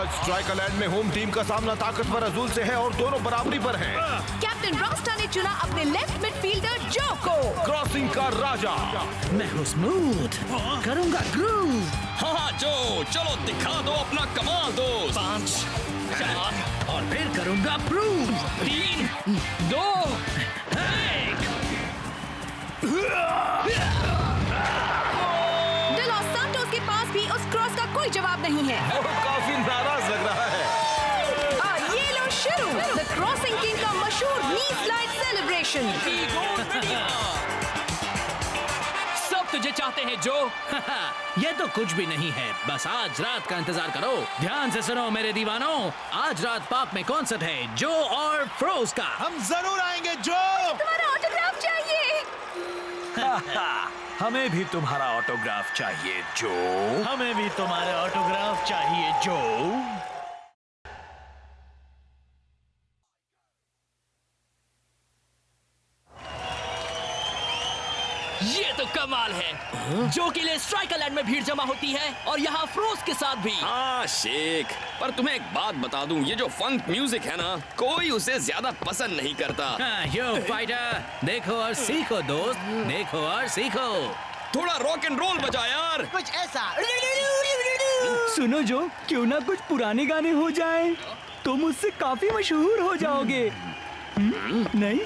आज स्ट्राइकरलैंड में home team का सामना ताकतवर अजूल से है और दोनों बराबरी पर हैं। कैप्टन रॉस्टा ने चुना अपने लेफ्ट मिडफील्डर जो को। क्रॉसिंग का राजा मैं हूँ स्मूथ, करूँगा ग्रूव। हाँ जो, चलो दिखा दो अपना कमाल दोस्त। 5 4 और फिर करूँगा प्रूव। 3 2 1। डे लॉस सांटोस के पास भी उस क्रॉस का कोई जवाब नहीं है। वो काफी नाराज लग रहा है। और ये लो शुरू द क्रॉसिंग किंग का मशहूर नी स्लाइड सेलिब्रेशन। सब तुझे चाहते हैं जो। ये तो कुछ भी नहीं है, बस आज रात का इंतजार करो। ध्यान से सुनो मेरे दीवानों, आज रात पार्क में कॉन्सर्ट है जो और फ्रोज का। हम जरूर आएंगे जो। तुम्हारा ऑटोग्राफ चाहिए। हमें भी तुम्हारा ऑटोग्राफ चाहिए जो। हमें भी तुम्हारे ऑटोग्राफ चाहिए जो। ये तो कमाल है। जो के लिए स्ट्राइकरलैंड में भीड़ जमा होती है और यहाँ फ्रोज के साथ भी। हाँ शेख, पर तुम्हें एक बात बता दूं, ये जो फंक म्यूजिक है ना, कोई उसे ज्यादा पसंद नहीं करता। यो फाइटर, देखो और सीखो दोस्त, देखो और सीखो। थोड़ा रॉक एंड रोल बजा यार। कुछ ऐसा। सुनो जो, क्यों ना कुछ पुराने गाने हो जाएं, तुम उससे काफी मशहूर हो जाओगे। नहीं?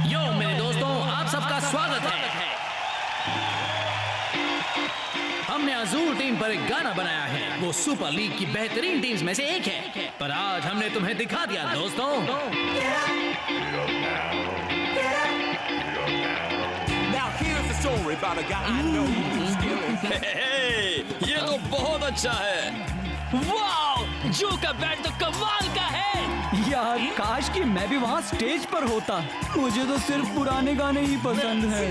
यो मेरे दोस्तों, आप सबका स्वागत है। हमने अजूर टीम पर एक गाना बनाया है, वो सुपर लीग की बेहतरीन टीम्स में से एक है, पर आज हमने तुम्हें दिखा दिया दोस्तों। ये तो बहुत अच्छा है। वाह, जो का बैंड तो कमाल का है। यार काश कि मैं भी वहाँ स्टेज पर होता। मुझे तो सिर्फ पुराने गाने ही पसंद हैं।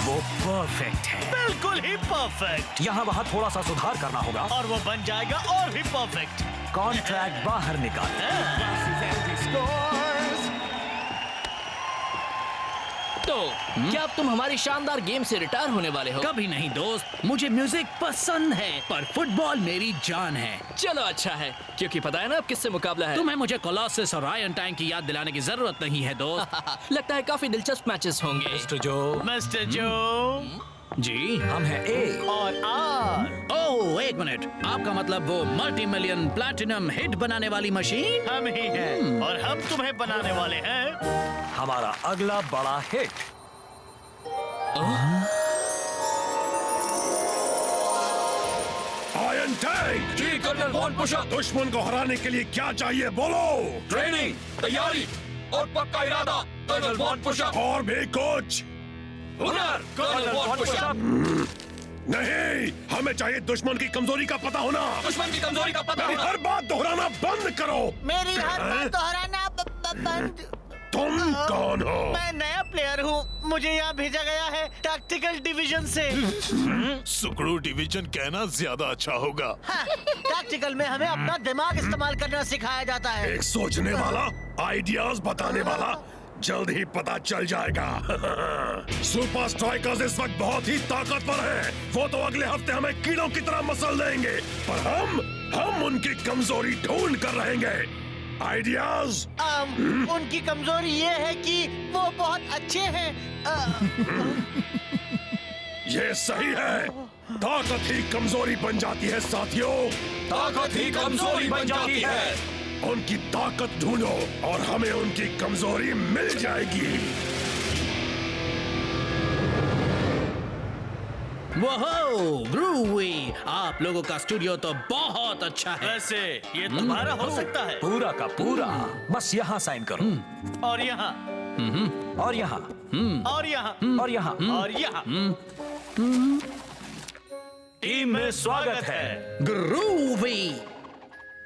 वो परफेक्ट है, बिल्कुल ही परफेक्ट। यहाँ वहाँ थोड़ा सा सुधार करना होगा और वो बन जाएगा और भी परफेक्ट। कॉन्ट्रैक्ट बाहर निकाल। तो क्या अब तुम हमारी शानदार गेम से रिटायर होने वाले हो? कभी नहीं दोस्त, मुझे म्यूजिक पसंद है, पर फुटबॉल मेरी जान है। चलो अच्छा है, क्योंकि पता है ना अब किससे मुकाबला है। तुम्हें मुझे कोलोसस और आयरन टैंक की याद दिलाने की जरूरत नहीं है दोस्त। लगता है काफी दिलचस्प मैचेस होंगे। मिस्टर जो जी, हम हैं ए और आर। ओह एक मिनट, आपका मतलब वो मल्टी मिलियन प्लैटिनम हिट बनाने वाली मशीन? हम ही हैं और हम तुम्हें बनाने वाले हैं हमारा अगला बड़ा हिट। Iron tank. जी कर्नल वॉन पुशअप। दुश्मन को हराने के लिए क्या चाहिए बोलो। ट्रेनिंग, तैयारी और पक्का इरादा कर्नल वॉन पुशअप। और भी कुछ हुनर कर्नल वॉन पुशअप। नहीं, हमें चाहिए दुश्मन की कमजोरी का पता होना। दुश्मन की कमजोरी का पता मेरी होना। हर बात दोहराना बंद करो। मेरी हर बात दोहराना बंद। तुम कौन हो? मैं नया प्लेयर हूँ, मुझे यहाँ भेजा गया है टैक्टिकल डिवीजन से। सुकड़ू डिवीजन कहना ज्यादा अच्छा होगा। हाँ, टैक्टिकल में हमें अपना दिमाग इस्तेमाल करना सिखाया जाता है। एक सोचने वाला, आइडियाज बताने वाला, जल्द ही पता चल जाएगा। सुपर स्ट्राइकर्स इस वक्त बहुत ही ताकतवर हैं। वो तो अगले हफ्ते हमें कीड़ों की तरह मसल देंगे, पर हम उनकी कमजोरी ढूंढ कर रहेंगे। आइडियाज? उनकी कमजोरी ये है कि वो बहुत अच्छे हैं। ये सही है, ताकत ही कमजोरी बन जाती है साथियों। ताकत ही कमजोरी बन जाती है। उनकी ताकत ढूंढो और हमें उनकी कमजोरी मिल जाएगी। वोहो ग्रूवी, आप लोगों का स्टूडियो तो बहुत अच्छा है। वैसे ये तुम्हारा हो सकता है। पूरा का पूरा, बस यहाँ साइन करो। और यहाँ और यहाँ और यहाँ और यहाँ और यहाँ। टीम में स्वागत है। ग्रूवी।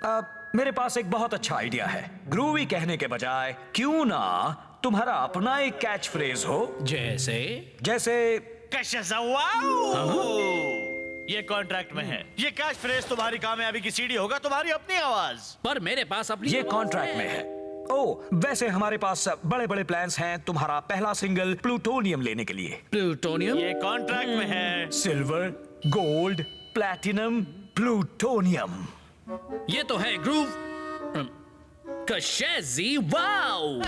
अब मेरे पास एक बहुत अच्छा आइडिया है। ग्रूवी कहने के बजाय क्यों ना तुम्हारा अपना एक कैच फ्रेज हो। जैसे ये कॉन्ट्रैक्ट में है। ये कैच फ्रेज तुम्हारी कामयाबी की सीढ़ी होगा, तुम्हारी अपनी आवाज। पर मेरे पास अपनी। ये कॉन्ट्रैक्ट में है। वैसे हमारे पास बड़े बड़े प्लान्स हैं तुम्हारा पहला सिंगल प्लूटोनियम लेने के लिए। प्लूटोनियम? ये कॉन्ट्रैक्ट में है। Silver, gold, platinum, plutonium. ये तो है ग्रूव कशेजी। वाओ!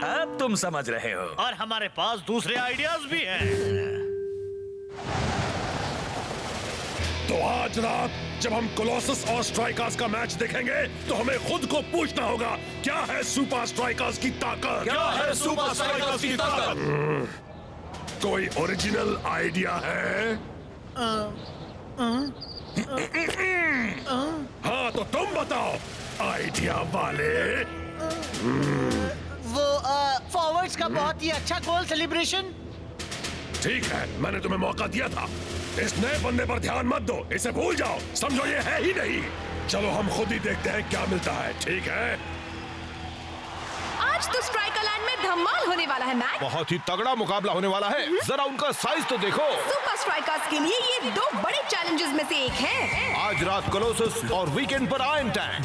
अब तुम समझ रहे हो। और हमारे पास दूसरे आइडियाज भी हैं। तो आज रात जब हम कोलोसस और स्ट्राइकर्स का मैच देखेंगे तो हमें खुद को पूछना होगा, क्या है सुपर स्ट्राइकर्स की ताकत? क्या है सुपर स्ट्राइकर्स की ताकत? कोई ओरिजिनल आइडिया है? हाँ तो तुम बताओ आइडिया वाले। वो फॉरवर्ड्स का बहुत ही अच्छा गोल सेलिब्रेशन। ठीक है, मैंने तुम्हें मौका दिया था। इस नए बंदे पर ध्यान मत दो, इसे भूल जाओ, समझो ये है ही नहीं। चलो हम खुद ही देखते हैं क्या मिलता है, ठीक है? आज तो स्ट्राइकर लैंड में धमाल होने वाला है मैक। बहुत ही तगड़ा मुकाबला होने वाला है। जरा उनका साइज तो देखो। सुपर स्ट्राइकर्स के लिए ये दो बड़े चैलेंजेस में से एक है। आज रात कोलोसस और वीकेंड पर आयरन टैंक।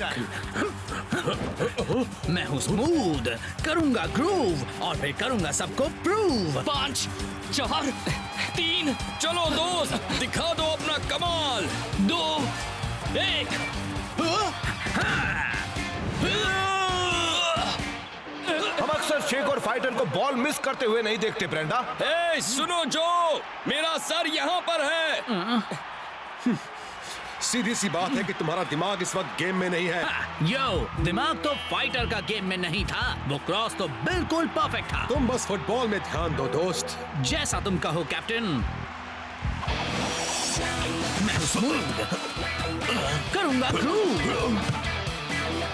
मैं हूँ स्मूथ, करूंगा ग्रूव और फिर करूंगा सबको प्रूव। 5, 4, 3, चलो दोस्त, दिखा दो अपना कमाल। 2, 1। हम अक्सर शेक और फाइटर को बॉल मिस करते हुए नहीं देखते ब्रेंडा। ए, सुनो जो, मेरा सर यहाँ पर है। सीधी सी बात है कि तुम्हारा दिमाग इस वक्त गेम में नहीं है। यो, दिमाग तो फाइटर का गेम में नहीं था, वो क्रॉस तो बिल्कुल परफेक्ट था। तुम बस फुटबॉल में ध्यान दो दोस्त। जैसा तुम कहो कैप्टन। मैं हूँ स्मूथ, करूंगा ग्रूव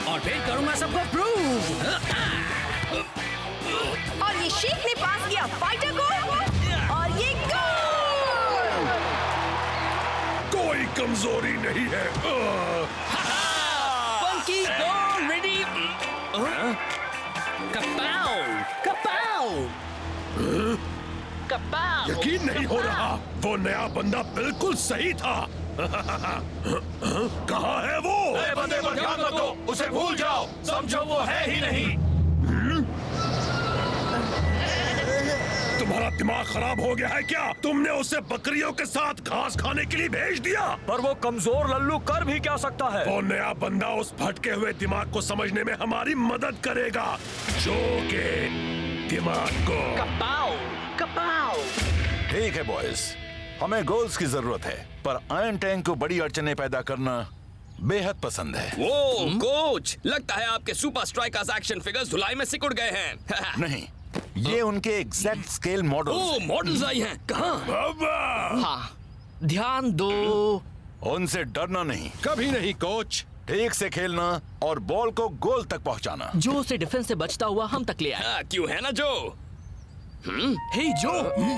और फिर करूंगा सबको प्रूव। और ये शेक ने पास किया फाइटर को और ये गोल। कोई कमजोरी नहीं है। Funky go ready. Kapow, kapow, kapow. यकीन नहीं हो रहा, वो नया बंदा बिल्कुल सही था। कहाँ है वो? बंदे पर ध्यान मत दो, उसे भूल जाओ, समझो वो है ही नहीं। तुम्हारा दिमाग खराब हो गया है क्या? तुमने उसे बकरियों के साथ घास खाने के लिए भेज दिया। पर वो कमजोर लल्लू कर भी क्या सकता है? वो नया बंदा उस भटके हुए दिमाग को समझने में हमारी मदद करेगा, जो के दिमाग को। कपाओ, कपाओ। ठीक है बॉयज, हमें गोल्स की जरूरत है, पर आयरन टैंक को बड़ी अड़चनें पैदा करना बेहद पसंद है। वो कोच, लगता है आपके सुपर स्ट्राइकर्स एक्शन फिगर्स धुलाई में सिकुड़ गए हैं। नहीं, ये उनके एग्जैक्ट स्केल मॉडल्स ओ, हैं। मॉडल्स आई हैं। कहाँ? हाँ, ध्यान दो। उनसे डरना नहीं, कभी नहीं कोच। ठीक से खेलना और बॉल को गोल तक पहुंचाना। जो से डिफेंस से बचता हुआ हम तक ले आए। हाँ, क्यों है ना जो? हे जो,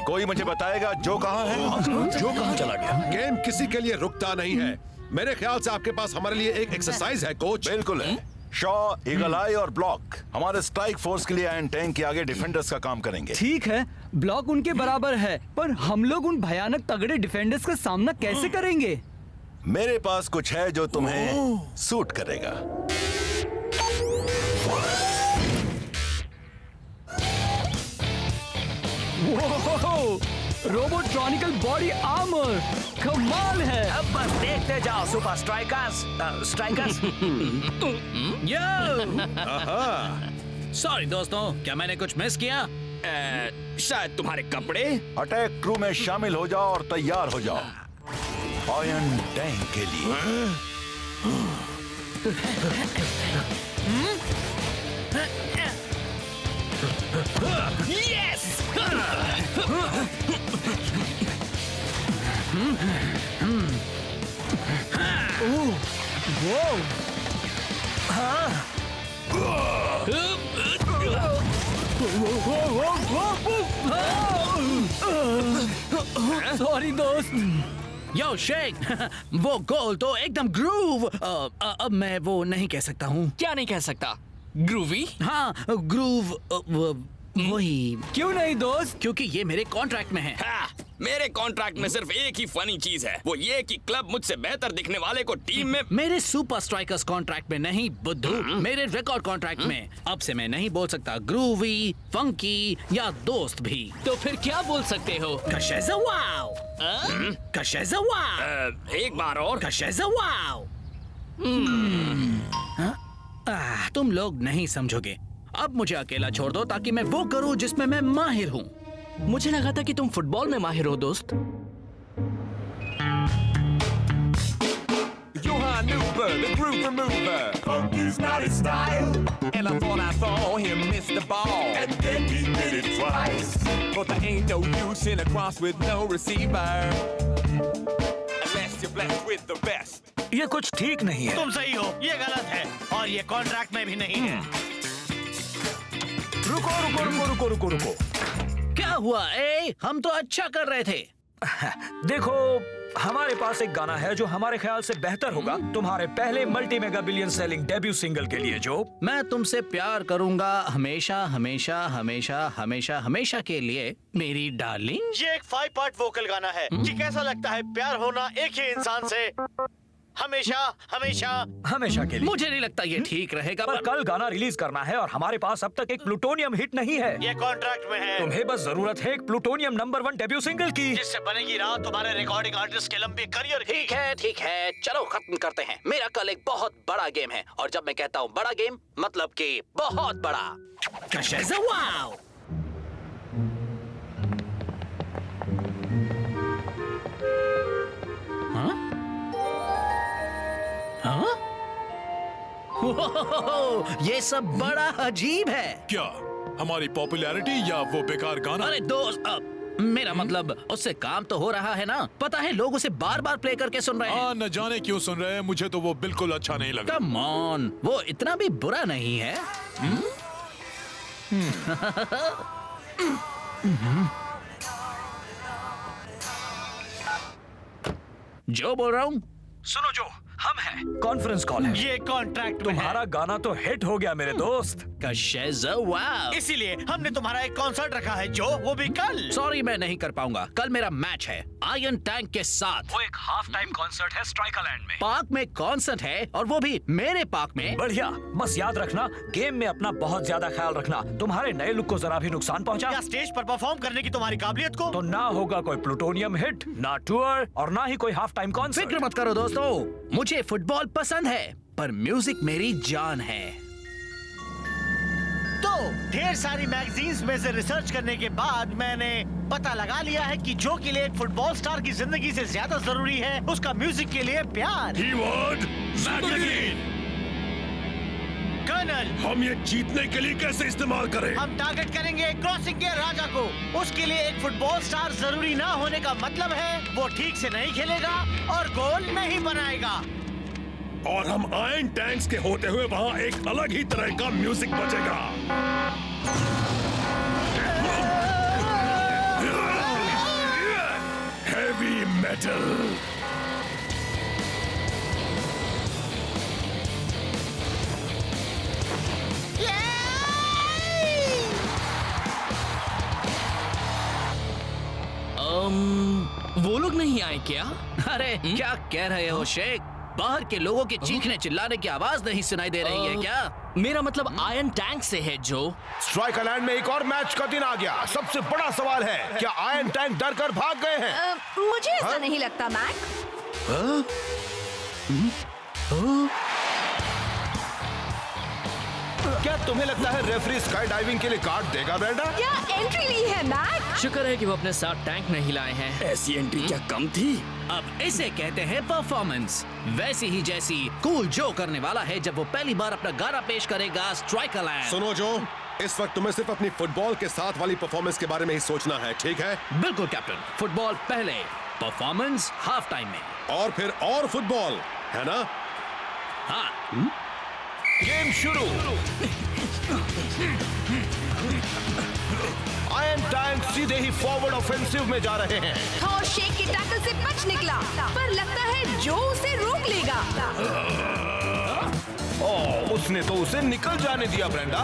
कोई मुझे बताएगा जो कहाँ है? जो कहाँ चला गया? गेम किसी के लिए रुकता नहीं है। मेरे ख्याल से आपके पास हमारे लिए एक एक्सरसाइज है कोच। बिल्कुल है। शॉ, ईगल आई और ब्लॉक हमारे स्ट्राइक फोर्स के लिए आयरन टैंक के आगे डिफेंडर्स का काम करेंगे। ठीक है, ब्लॉक उनके बराबर है, पर हम लोग उन भयानक तगड़े डिफेंडर्स का सामना कैसे करेंगे? मेरे पास कुछ है जो तुम्हें सूट करेगा। रोबोट्रॉनिकल बॉडी आर्मर, कमाल है। अब बस देखते जाओ सुपर स्ट्राइकर्स। स्ट्राइकर्स। सॉरी दोस्तों, क्या मैंने कुछ मिस किया? शायद तुम्हारे कपड़े। अटैक क्रू में शामिल हो जाओ और तैयार हो जाओ आयरन टैंक के लिए। यस! सॉरी दोस्त। यो शेक, वो गोल तो एकदम ग्रूव। अब मैं वो नहीं कह सकता हूँ। क्या नहीं कह सकता? ग्रूवी? हाँ, ग्रूव वही। क्यों नहीं दोस्त? क्योंकि ये मेरे कॉन्ट्रैक्ट में है। हाँ, मेरे कॉन्ट्रैक्ट में सिर्फ एक ही फनी चीज है, वो ये कि क्लब मुझसे बेहतर दिखने वाले को टीम में। मेरे सुपर स्ट्राइकर्स कॉन्ट्रैक्ट में नहीं बुद्धू, मेरे रिकॉर्ड कॉन्ट्रैक्ट में। अब से मैं नहीं बोल सकता ग्रूवी, फंकी या दोस्त भी। तो फिर क्या बोल सकते हो? कशेज़वाओ, कशेज़वाओ, एक बार और। कशेज़वाओ। तुम लोग नहीं समझोगे। अब मुझे अकेला छोड़ दो ताकि मैं वो करूं जिसमें मैं माहिर हूं। मुझे लगा था कि तुम फुटबॉल में माहिर हो दोस्त। Johan Newberg, the groove remover. Funky's not his style. And I thought I saw him miss the ball. And then he did it twice. But there ain't no use in a cross with no receiver. Unless you're blessed with the best. ये कुछ ठीक नहीं है। तुम सही हो, ये गलत है और ये कॉन्ट्रैक्ट में भी नहीं है। रुको रुको रुको रुको रुको रुको। क्या हुआ? हम तो अच्छा कर रहे थे। देखो, हमारे पास एक गाना है जो हमारे ख्याल से बेहतर होगा तुम्हारे पहले multi mega billion selling debut single के लिए। जो मैं तुमसे प्यार करूंगा हमेशा हमेशा हमेशा हमेशा हमेशा के लिए मेरी डार्लिंग। ये एक 5 पार्ट वोकल गाना है कि कैसा लगता है प्यार होना एक ही इंसान से हमेशा हमेशा हमेशा के लिए। मुझे नहीं लगता ये ठीक रहेगा। पर कल गाना रिलीज करना है और हमारे पास अब तक एक प्लूटोनियम हिट नहीं है। ये कॉन्ट्रैक्ट में है। तुम्हें बस जरूरत है एक प्लूटोनियम नंबर 1 डेब्यू सिंगल की, जिससे बनेगी रात तुम्हारे रिकॉर्डिंग आर्टिस्ट के लंबे करियर की। ठीक है, चलो खत्म करते हैं। मेरा कल एक बहुत बड़ा गेम है और जब मैं कहता हूँ बड़ा गेम मतलब कि बहुत बड़ा। कशेज़वाओ। ये सब बड़ा अजीब है। क्या हमारी पॉपुलैरिटी या वो बेकार गाना? अरे दोस्त, मेरा मतलब उससे काम तो हो रहा है ना। पता है लोग उसे बार बार प्ले करके सुन रहे हैं। न जाने क्यों सुन रहे हैं, मुझे तो वो बिल्कुल अच्छा नहीं लगा। कम ऑन, वो इतना भी बुरा नहीं है। जो बोल रहा हूँ। सुनो जो, हम हैं। कॉन्फ्रेंस कॉल है। ये कॉन्ट्रैक्ट में तुम्हारा गाना तो हिट हो गया मेरे दोस्त। कशेज़वाओ। इसीलिए हमने तुम्हारा एक कॉन्सर्ट रखा है जो, वो भी कल। सॉरी मैं नहीं कर पाऊंगा। कल मेरा मैच है आयरन टैंक के साथ। वो एक हाफ टाइम कॉन्सर्ट है स्ट्राइकरलैंड में। पार्क में कॉन्सर्ट है और वो भी मेरे पार्क में। बढ़िया, बस याद रखना गेम में अपना बहुत ज्यादा ख्याल रखना। तुम्हारे नए लुक को जरा भी नुकसान पहुंचा या स्टेज पर परफॉर्म करने की तुम्हारी काबिलियत को, तो ना होगा कोई प्लूटोनियम हिट, ना टूर और ना ही कोई हाफ टाइम कॉन्सर्ट। फिक्र मत करो दोस्तों, मुझे फुटबॉल पसंद है पर म्यूजिक मेरी जान है। तो ढेर सारी मैगजीन्स में से रिसर्च करने के बाद मैंने पता लगा लिया है कि जो के लिए एक फुटबॉल स्टार की जिंदगी से ज्यादा जरूरी है उसका म्यूजिक के लिए प्यार। Keyword magazine. कर्नल, हम ये जीतने के लिए कैसे इस्तेमाल करें? हम टारगेट करेंगे क्रॉसिंग के राजा को। उसके लिए एक फुटबॉल स्टार जरूरी ना होने का मतलब है वो ठीक से नहीं खेलेगा और गोल नहीं बनाएगा। और हम आयरन टैंक्स के होते हुए वहाँ एक अलग ही तरह का म्यूजिक बजेगा। Heavy metal. वो लोग नहीं आए क्या? अरे क्या कह रहे हो शेख? बाहर के लोगों के चीखने चिल्लाने की आवाज नहीं सुनाई दे रही है क्या? मेरा मतलब आयरन टैंक से है जो। स्ट्राइकरलैंड में एक और मैच का दिन आ गया। सबसे बड़ा सवाल है, क्या आयरन टैंक डर कर भाग गए हैं? मुझे ऐसा नहीं लगता मैक। क्या तुम्हें लगता है रेफरी स्काई डाइविंग के लिए कार्ड देगा ब्रेंडा? क्या एंट्री ली है मैक? शुक्र है कि वो अपने साथ टैंक नहीं लाए हैं। ऐसी एंट्री क्या कम थी? अब इसे कहते हैं परफॉर्मेंस। वैसी ही जैसी कूल जो करने वाला है जब वो पहली बार अपना गाना पेश करेगा स्ट्राइकरलैंड। सुनो जो, इस वक्त तुम्हें सिर्फ अपनी फुटबॉल के साथ वाली परफॉर्मेंस के बारे में ही सोचना है, ठीक है? बिल्कुल कैप्टन। फुटबॉल पहले, परफॉर्मेंस हाफ टाइम में, और फिर और फुटबॉल, है ना? हाँ। गेम शुरू। आयरन टैंक सीधे ही फॉरवर्ड ऑफेंसिव में जा रहे हैं। थॉर शेक के टैकल से बच निकला, पर लगता है जो उसे रोक लेगा। उसने तो उसे निकल जाने दिया ब्रेंडा।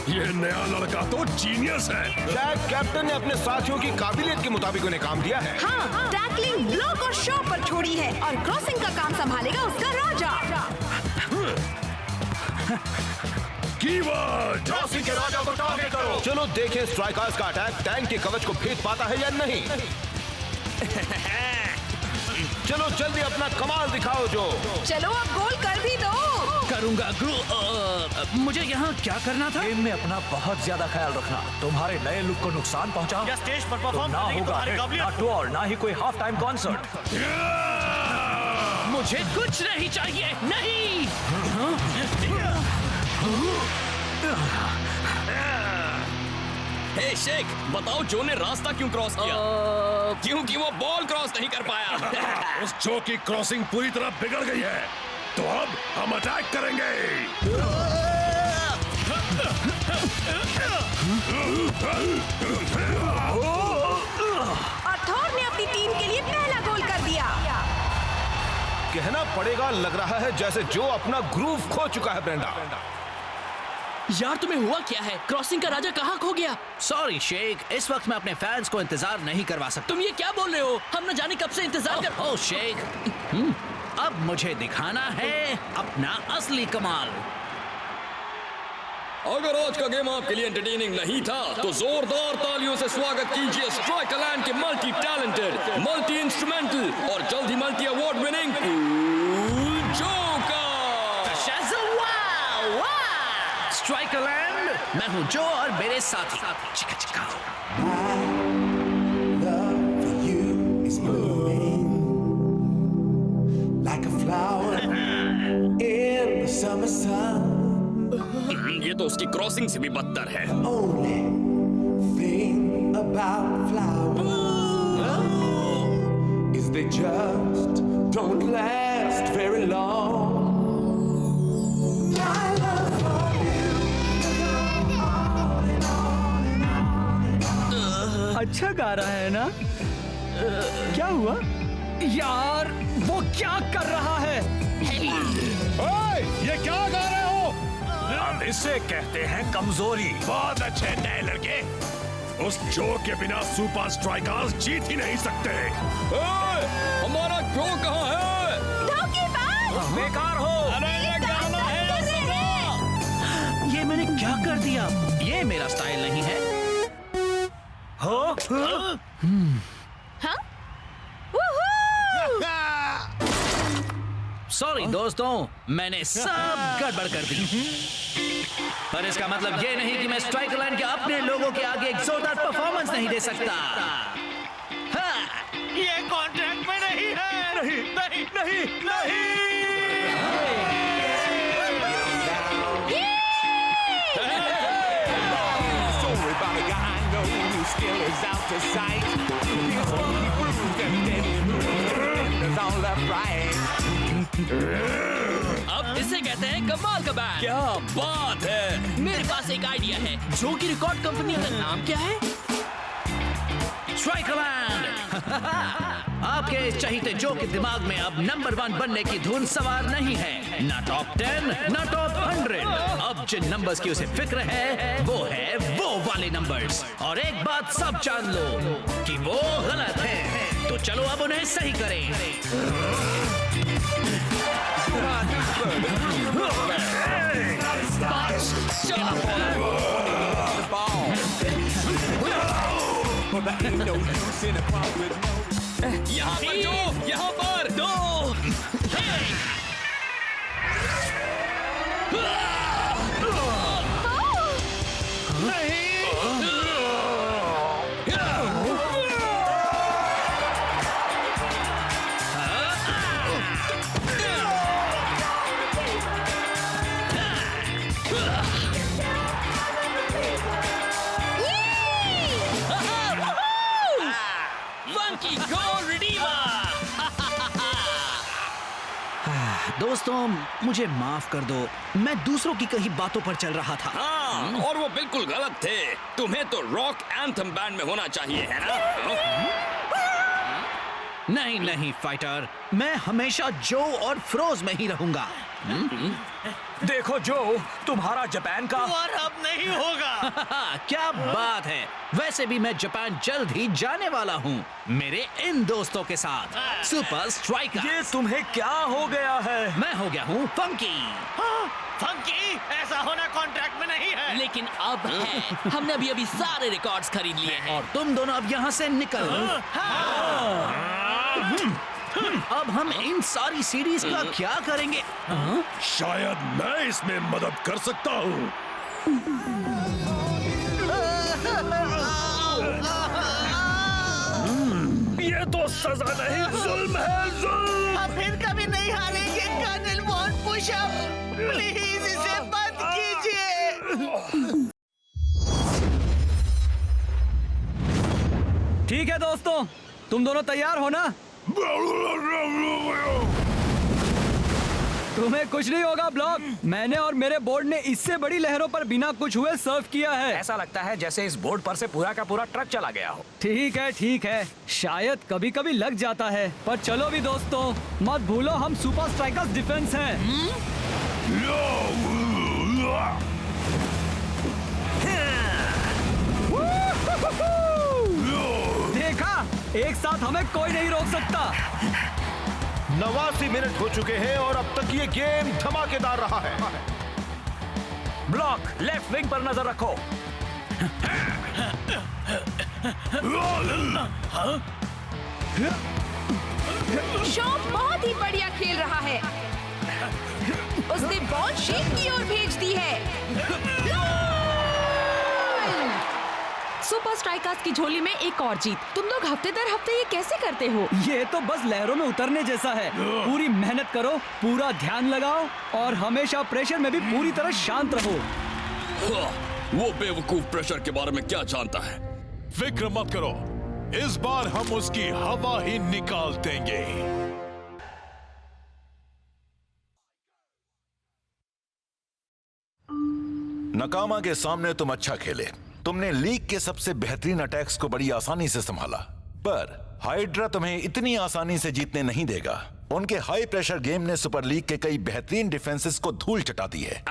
ये नया लड़का तो जीनियस है। शायद कैप्टन ने अपने साथियों की काबिलियत के मुताबिक उन्हें काम दिया है। हाँ, टैकलिंग, ब्लॉक और शो पर छोड़ी है और क्रॉसिंग का काम संभालेगा उसका राजा। कीवर्ड क्रॉसिंग के राजा को टारगेट करो। चलो देखें स्ट्राइकर्स का अटैक टैंक के कवच को भेद पाता है या नहीं। चलो जल्दी अपना कमाल दिखाओ जो। चलो अब गोल कर भी दो। करूंगा मुझे यहाँ क्या करना था? गेम में अपना बहुत ज्यादा ख्याल रखना। तुम्हारे नए लुक को नुकसान पहुंचा या स्टेज पर परफॉर्म ना करने की होगा तुम्हारी हिट, काबिलियत ना टूर, ना ही कोई हाफ टाइम कॉन्सर्ट। मुझे कुछ नहीं चाहिए, नहीं। हे शेख, बताओ जो ने रास्ता क्यों क्रॉस किया? क्योंकि वो बॉल क्रॉस नहीं कर पाया। उस जो की क्रॉसिंग पूरी तरह बिगड़ गई है, तो अब हम अटैक करेंगे। और थॉर ने अपनी टीम के लिए पहला गोल कर दिया। कहना पड़ेगा, लग रहा है जैसे जो अपना ग्रूव खो चुका है। ब्रेंडा, यार तुम्हें हुआ क्या है? क्रॉसिंग का राजा कहाँ खो गया? सॉरी शेख, इस वक्त मैं अपने फैंस को इंतजार नहीं करवा सकता। तुम ये क्या बोल रहे हो? हम न जाने कब से इंतजार कर। ओह शेख, अब मुझे दिखाना है अपना असली कमाल। अगर आज का गेम आपके लिए एंटरटेनिंग नहीं था, तो जोरदार तालियों से स्वागत कीजिए स्ट्राइकरलैंड के मल्टी टैलेंटेड, मल्टी इंस्ट्रूमेंटल और जल्द ही multi award winning cool joker. Strikerland, मैं हूँ जो और मेरे साथी। चिका चिका। Love for you is blooming like a flower in the summer sun. ये तो उसकी क्रॉसिंग से भी बदतर है। Only thing about flowers is they just don't last very long. My love for you will go on and on and on and on. अच्छा गा रहा है ना? क्या हुआ? यार वो क्या कर रहा है? ओए, ये क्या गा रहे हो? अब इसे कहते हैं कमजोरी। बहुत अच्छे नए लड़के। उस जो के बिना सुपर स्ट्राइकर्स जीत ही नहीं सकते। हमारा जो कहाँ है? धोखेबाज! बेकार हो। ये मैंने क्या कर दिया? ये मेरा स्टाइल नहीं है। हो? हाँ? वूहू! सॉरी दोस्तों, मैंने सब गड़बड़ कर दी। पर इसका मतलब ये नहीं कि मैं स्ट्राइकरलैंड के अपने लोगों के आगे एक जोरदार परफॉर्मेंस नहीं दे सकता। हाँ। ये कॉन्ट्रैक्ट में नहीं है। नहीं, नहीं, नहीं, नहीं। Story about a guy I know whose skill is out of sight. He's funky grooves and deadly moves. It's all left right. अब इसे कहते हैं कमाल का बैंड। क्या बात है! मेरे पास एक आइडिया है। जो की रिकॉर्ड कंपनी का नाम क्या है? स्ट्राइकरलैंड। आपके इस चहीते जो के दिमाग में अब नंबर 1 बनने की धुन सवार नहीं है। ना टॉप 10, ना टॉप 100। अब जिन नंबर्स की उसे फिक्र है वो वाले नंबर्स। और एक बात सब जान लो कि वो गलत है। तो चलो अब उन्हें सही करें। But there ain't no use in a crowd with no. यहाँ पर जो, यहाँ पर दो। फंकी गोल रिडीमर। दोस्तों मुझे माफ कर दो, मैं दूसरों की कही बातों पर चल रहा था। हाँ, और वो बिल्कुल गलत थे। तुम्हें तो रॉक एंथम बैंड में होना चाहिए, है ना? नहीं नहीं फाइटर, मैं हमेशा जो और फ्रोज में ही रहूंगा। देखो जो, तुम्हारा जापान का और अब नहीं होगा। क्या बात है, वैसे भी मैं जापान जल्द ही जाने वाला हूँ मेरे इन दोस्तों के साथ, सुपर स्ट्राइकर। ये तुम्हें क्या हो गया है? मैं हो गया हूँ फंकी। फंकी, ऐसा होना कॉन्ट्रैक्ट में नहीं है। लेकिन अब है। हमने अभी सारे रिकॉर्ड्स खरीद लिए हैं। और तुम दोनों अब यहाँ से निकल। अब हम इन सारी सीरीज का क्या करेंगे? शायद मैं इसमें मदद कर सकता हूँ। ये तो सजा नहीं, जुल्म है, जुल्म। हम फिर कभी नहीं हारेंगे कर्नल वॉन पुशअप, प्लीज इसे बंद कीजिए। ठीक है दोस्तों, तुम दोनों तैयार हो ना? तुम्हें कुछ नहीं होगा ब्लॉक। मैंने और मेरे बोर्ड ने इससे बड़ी लहरों पर बिना कुछ हुए सर्व किया है। ऐसा लगता है जैसे इस बोर्ड पर से पूरा का पूरा ट्रक चला गया हो। ठीक है, शायद कभी कभी लग जाता है, पर चलो भी दोस्तों, मत भूलो हम सुपर स्ट्राइकर्स डिफेंस हैं। देखा, एक साथ हमें कोई नहीं रोक सकता। 89 मिनट हो चुके हैं और अब तक ये गेम धमाकेदार रहा है। ब्लॉक, लेफ्ट विंग पर नजर रखो। शॉ बहुत ही बढ़िया खेल रहा है। उसने बॉल शीट की ओर भेज दी है। सुपर स्ट्राइकर्स की झोली में एक और जीत। तुम लोग हफ्ते दर हफ्ते ये कैसे करते हो? ये तो बस लहरों में उतरने जैसा है। पूरी मेहनत करो, पूरा ध्यान लगाओ और हमेशा प्रेशर में भी पूरी तरह शांत रहो। वो बेवकूफ प्रेशर के बारे में क्या जानता है? फिक्र मत करो, इस बार हम उसकी हवा ही निकाल देंगे। नकामा के सामने तुम अच्छा खेले। तुमने लीग के सबसे बेहतरीन अटैक्स को बड़ी आसानी से संभाला, पर हाइड्रा तुम्हें इतनी आसानी से जीतने नहीं देगा। उनके हाई प्रेशर गेम ने सुपर लीग के कई बेहतरीन डिफेंसेस को धूल चटा दी है।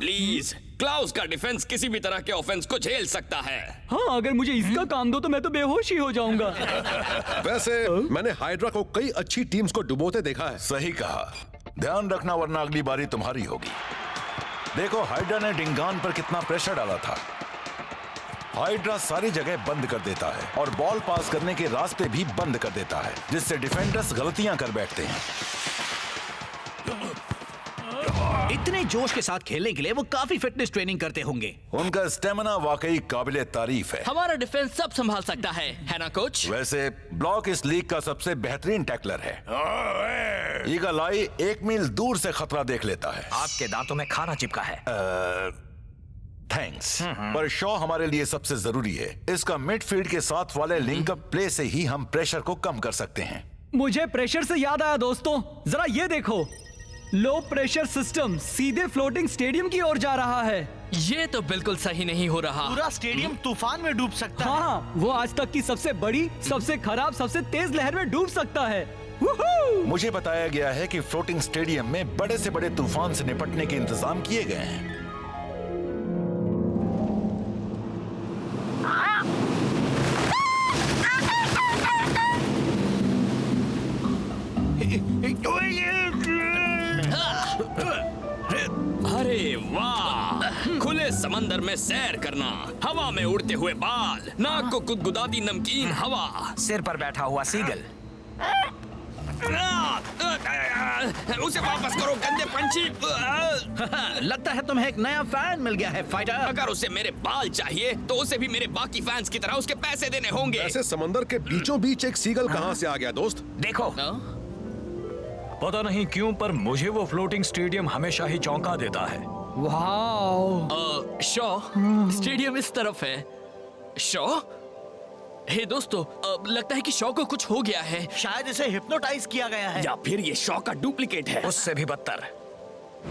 प्लीज, क्लाउस का डिफेंस किसी भी तरह के ऑफेंस को झेल सकता है। हाँ, अगर मुझे इसका काम दो तो मैं तो बेहोश ही हो जाऊंगा। वैसे मैंने हाइड्रा को कई अच्छी टीम्स को डुबोते देखा है। सही कहा, ध्यान रखना वरना अगली बारी तुम्हारी होगी। देखो हाइड्रा ने डिंगान पर कितना प्रेशर डाला था। हाइड्रा सारी जगह बंद कर देता है और बॉल पास करने के रास्ते भी बंद कर देता है, जिससे डिफेंडर्स गलतियां कर बैठते हैं। इतने जोश के साथ खेलने के लिए वो काफी फिटनेस ट्रेनिंग करते होंगे। उनका स्टेमिना वाकई काबिले तारीफ है। हमारा डिफेंस सब संभाल सकता है ना कोच? वैसे ब्लॉक इस लीग का सबसे बेहतरीन टैकलर है। ईगल आई 1 मील दूर से खतरा देख लेता है। आपके दांतों में खाना चिपका है। थैंक्स, पर शॉ हमारे लिए सबसे जरूरी है। इसका मिडफील्ड के साथ वाले लिंकअप प्ले से ही हम प्रेशर को कम कर सकते हैं। मुझे प्रेशर से याद आया दोस्तों, जरा ये देखो, लो प्रेशर सिस्टम सीधे फ्लोटिंग स्टेडियम की ओर जा रहा है। ये तो बिल्कुल सही नहीं हो रहा। पूरा स्टेडियम तूफान में डूब सकता है। हाँ, वो आज तक की सबसे बड़ी, सबसे खराब, सबसे तेज लहर में डूब सकता है। मुझे बताया गया है कि फ्लोटिंग स्टेडियम में बड़े से बड़े तूफान से निपटने के इंतजाम किए गए हैं। अरे वाह, खुले समंदर में सैर करना, हवा में उड़ते हुए बाल, नाक को गुदगुदाती नमकीन हवा, सिर पर बैठा हुआ सीगल। उसे वापस करो गंदे पंछी। लगता है तुम्हें एक नया फैन मिल गया है फाइटर। अगर उसे मेरे बाल चाहिए तो उसे भी मेरे बाकी फैंस की तरह उसके पैसे देने होंगे। ऐसे समंदर के बीचों बीच एक सीगल कहां से आ गया दोस्त? देखो, पता नहीं क्यों पर मुझे वो फ्लोटिंग स्टेडियम हमेशा ही चौंका देता है। वाह। शॉ, स्टेडियम इस तरफ है। शॉ, हे दोस्तों, लगता है कि शॉ को कुछ हो गया है। शायद इसे हिप्नोटाइज किया गया है, या फिर ये शॉ का डुप्लीकेट है। उससे भी बदतर।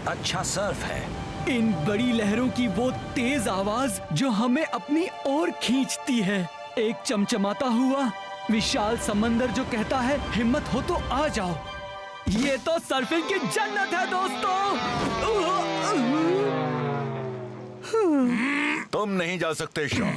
अच्छा सर्फ है। इन बड़ी लहरों की वो तेज आवाज जो हमें अपनी ओर खींचती है। एक चमचमाता हुआ विशाल समंदर जो कहता है हिम्मत हो तो आ जाओ। ये तो सर्फिंग की जन्नत है दोस्तों। तुम नहीं जा सकते शॉ।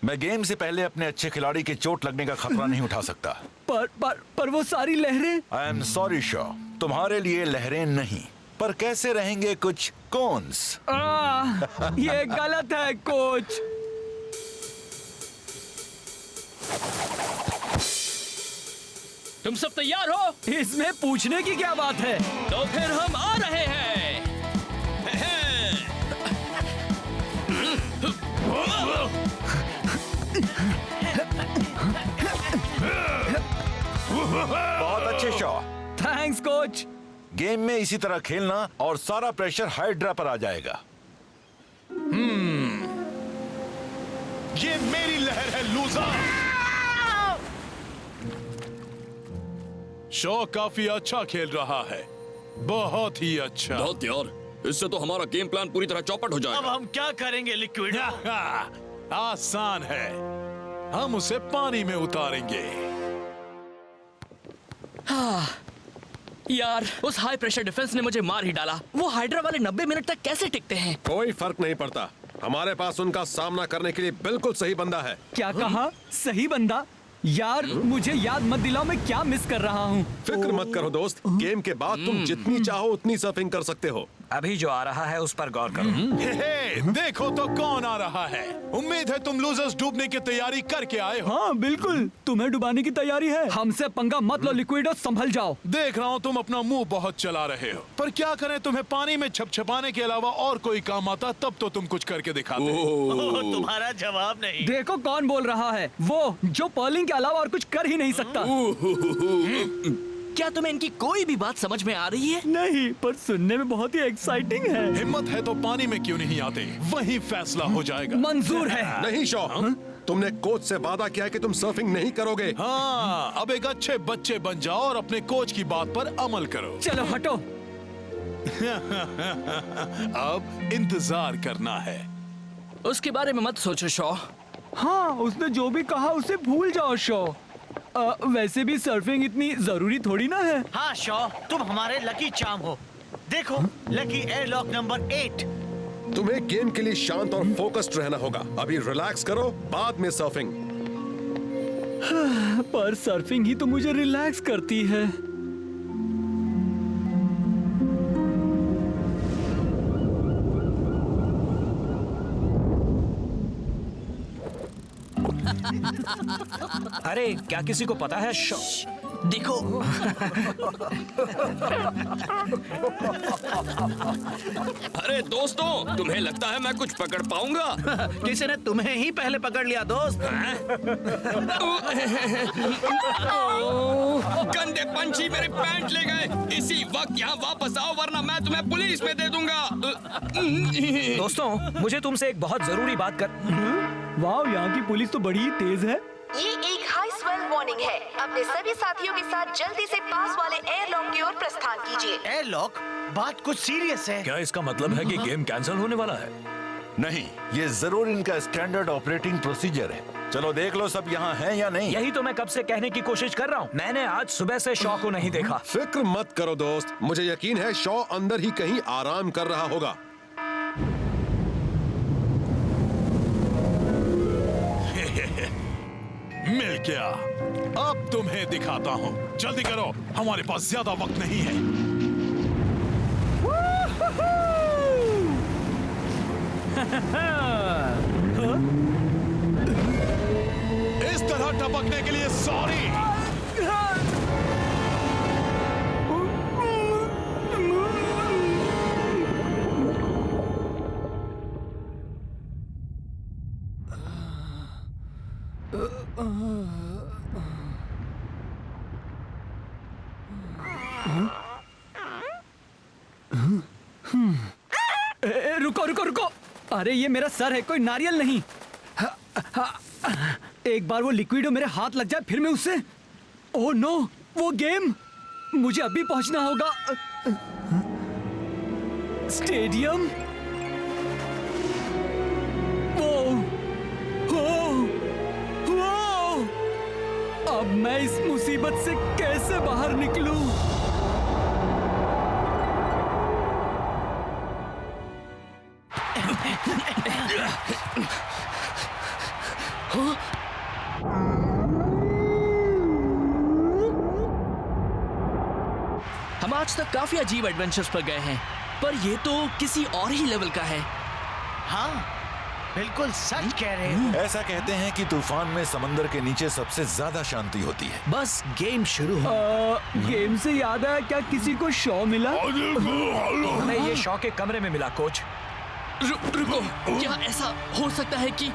मैं गेम से पहले अपने अच्छे खिलाड़ी के चोट लगने का खतरा नहीं उठा सकता। पर वो सारी लहरें। आई एम सॉरी शॉ, तुम्हारे लिए लहरें नहीं, पर कैसे रहेंगे कुछ कोन्स। ये गलत है कोच। तुम सब तैयार हो? इसमें पूछने की क्या बात है? तो फिर हम आ रहे हैं। बहुत अच्छे शॉ। Thanks coach. गेम में इसी तरह खेलना और सारा प्रेशर हाइड्रा पर आ जाएगा। ये मेरी लहर है लूजर। शॉ काफी अच्छा खेल रहा है, बहुत ही अच्छा। बहुत यार, इससे तो हमारा गेम प्लान पूरी तरह चौपट हो जाएगा। अब हम क्या करेंगे लिक्विड? आसान है, हम उसे पानी में उतारेंगे। यार, उस हाई प्रेशर डिफेंस ने मुझे मार ही डाला। वो हाइड्रा वाले 90 मिनट तक कैसे टिकते हैं? कोई फर्क नहीं पड़ता, हमारे पास उनका सामना करने के लिए बिल्कुल सही बंदा है। क्या कहा? सही बंदा? यार मुझे याद मत दिलाओ मैं क्या मिस कर रहा हूँ। फिक्र मत करो दोस्त, गेम के बाद तुम जितनी चाहो उतनी सर्फिंग कर सकते हो। अभी जो आ रहा है उस पर गौर करो। हे, देखो तो कौन आ रहा है। उम्मीद है तुम लूजर्स डूबने की तैयारी करके आए हो। हाँ बिल्कुल, तुम्हें डुबाने की तैयारी है। हमसे पंगा मत लो लिक्विडो, संभल जाओ। देख रहा हूँ तुम अपना मुंह बहुत चला रहे हो, पर क्या करें, तुम्हें पानी में छपछपाने के अलावा और कोई काम आता तब तो तुम कुछ करके दिखाते। तुम्हारा जवाब नहीं। देखो कौन बोल रहा है, वो जो पर्लिंग के अलावा और कुछ कर ही नहीं सकता। क्या तुम्हें इनकी कोई भी बात समझ में आ रही है? नहीं, पर सुनने में बहुत ही एक्साइटिंग है। हिम्मत है तो पानी में क्यों नहीं आते, वही फैसला हो जाएगा। मंजूर है। नहीं शॉ, तुमने कोच से वादा किया कि तुम सर्फिंग नहीं करोगे। हाँ, अब एक अच्छे बच्चे बन जाओ और अपने कोच की बात पर अमल करो। चलो हटो। अब इंतजार करना है। उसके बारे में मत सोचो शॉ। हाँ, उसने जो भी कहा उसे भूल जाओ शॉ। वैसे भी सर्फिंग इतनी जरूरी थोड़ी ना है। हाँ शॉ, तुम हमारे लकी चार्म हो। देखो, लकी एयरलॉक नंबर 8। तुम्हें गेम के लिए शांत और फोकस्ड रहना होगा। अभी रिलैक्स करो, बाद में सर्फिंग। पर सर्फिंग ही तो मुझे रिलैक्स करती है। अरे क्या किसी को पता है शॉ? देखो। अरे दोस्तों, तुम्हें लगता है मैं कुछ पकड़ पाऊंगा? किसी ने तुम्हें ही पहले पकड़ लिया दोस्त। गंदे पंछी मेरे पैंट ले गए। इसी वक्त यहाँ वापस आओ वरना मैं तुम्हें पुलिस में दे दूंगा। दोस्तों, मुझे तुमसे एक बहुत जरूरी बात कर। वाह, यहाँ की पुलिस तो बड़ी तेज है। ये एक हाई स्वेल वार्निंग है। अपने सभी साथियों के साथ जल्दी से पास वाले एयरलॉक की ओर प्रस्थान कीजिए। एयरलॉक? बात कुछ सीरियस है। क्या इसका मतलब है कि गेम कैंसिल होने वाला है? नहीं, ये जरूर इनका स्टैंडर्ड ऑपरेटिंग प्रोसीजर है। चलो देख लो सब यहाँ हैं या नहीं। यही तो मैं कब से कहने की कोशिश कर रहा हूँ। मैंने आज सुबह से शॉ को नहीं देखा। फिक्र मत करो दोस्त, मुझे यकीन है शॉ अंदर ही कहीं आराम कर रहा होगा। मिल गया, अब तुम्हें दिखाता हूँ। जल्दी करो, हमारे पास ज्यादा वक्त नहीं है। इस तरह टपकने के लिए सॉरी। रुको रुको रुको। अरे ये मेरा सर है, कोई नारियल नहीं। एक बार वो लिक्विडो मेरे हाथ लग जाए फिर मैं उससे। ओह नो, वो गेम। मुझे अभी पहुंचना होगा। स्टेडियम। वो, अब मैं इस मुसीबत से कैसे बाहर निकलूं? हम आज तक काफी अजीब एडवेंचर्स पर गए हैं, पर ये तो किसी और ही लेवल का है। हाँ, बिल्कुल सच कह रहे हो। ऐसा कहते हैं कि तूफान में समंदर के नीचे सबसे ज्यादा शांति होती है। बस गेम शुरू हो। गेम से याद आया, क्या किसी को शॉ मिला? हमें ये शॉ के कमरे में मिला कोच। रुको, क्या ऐसा हो सकता है कि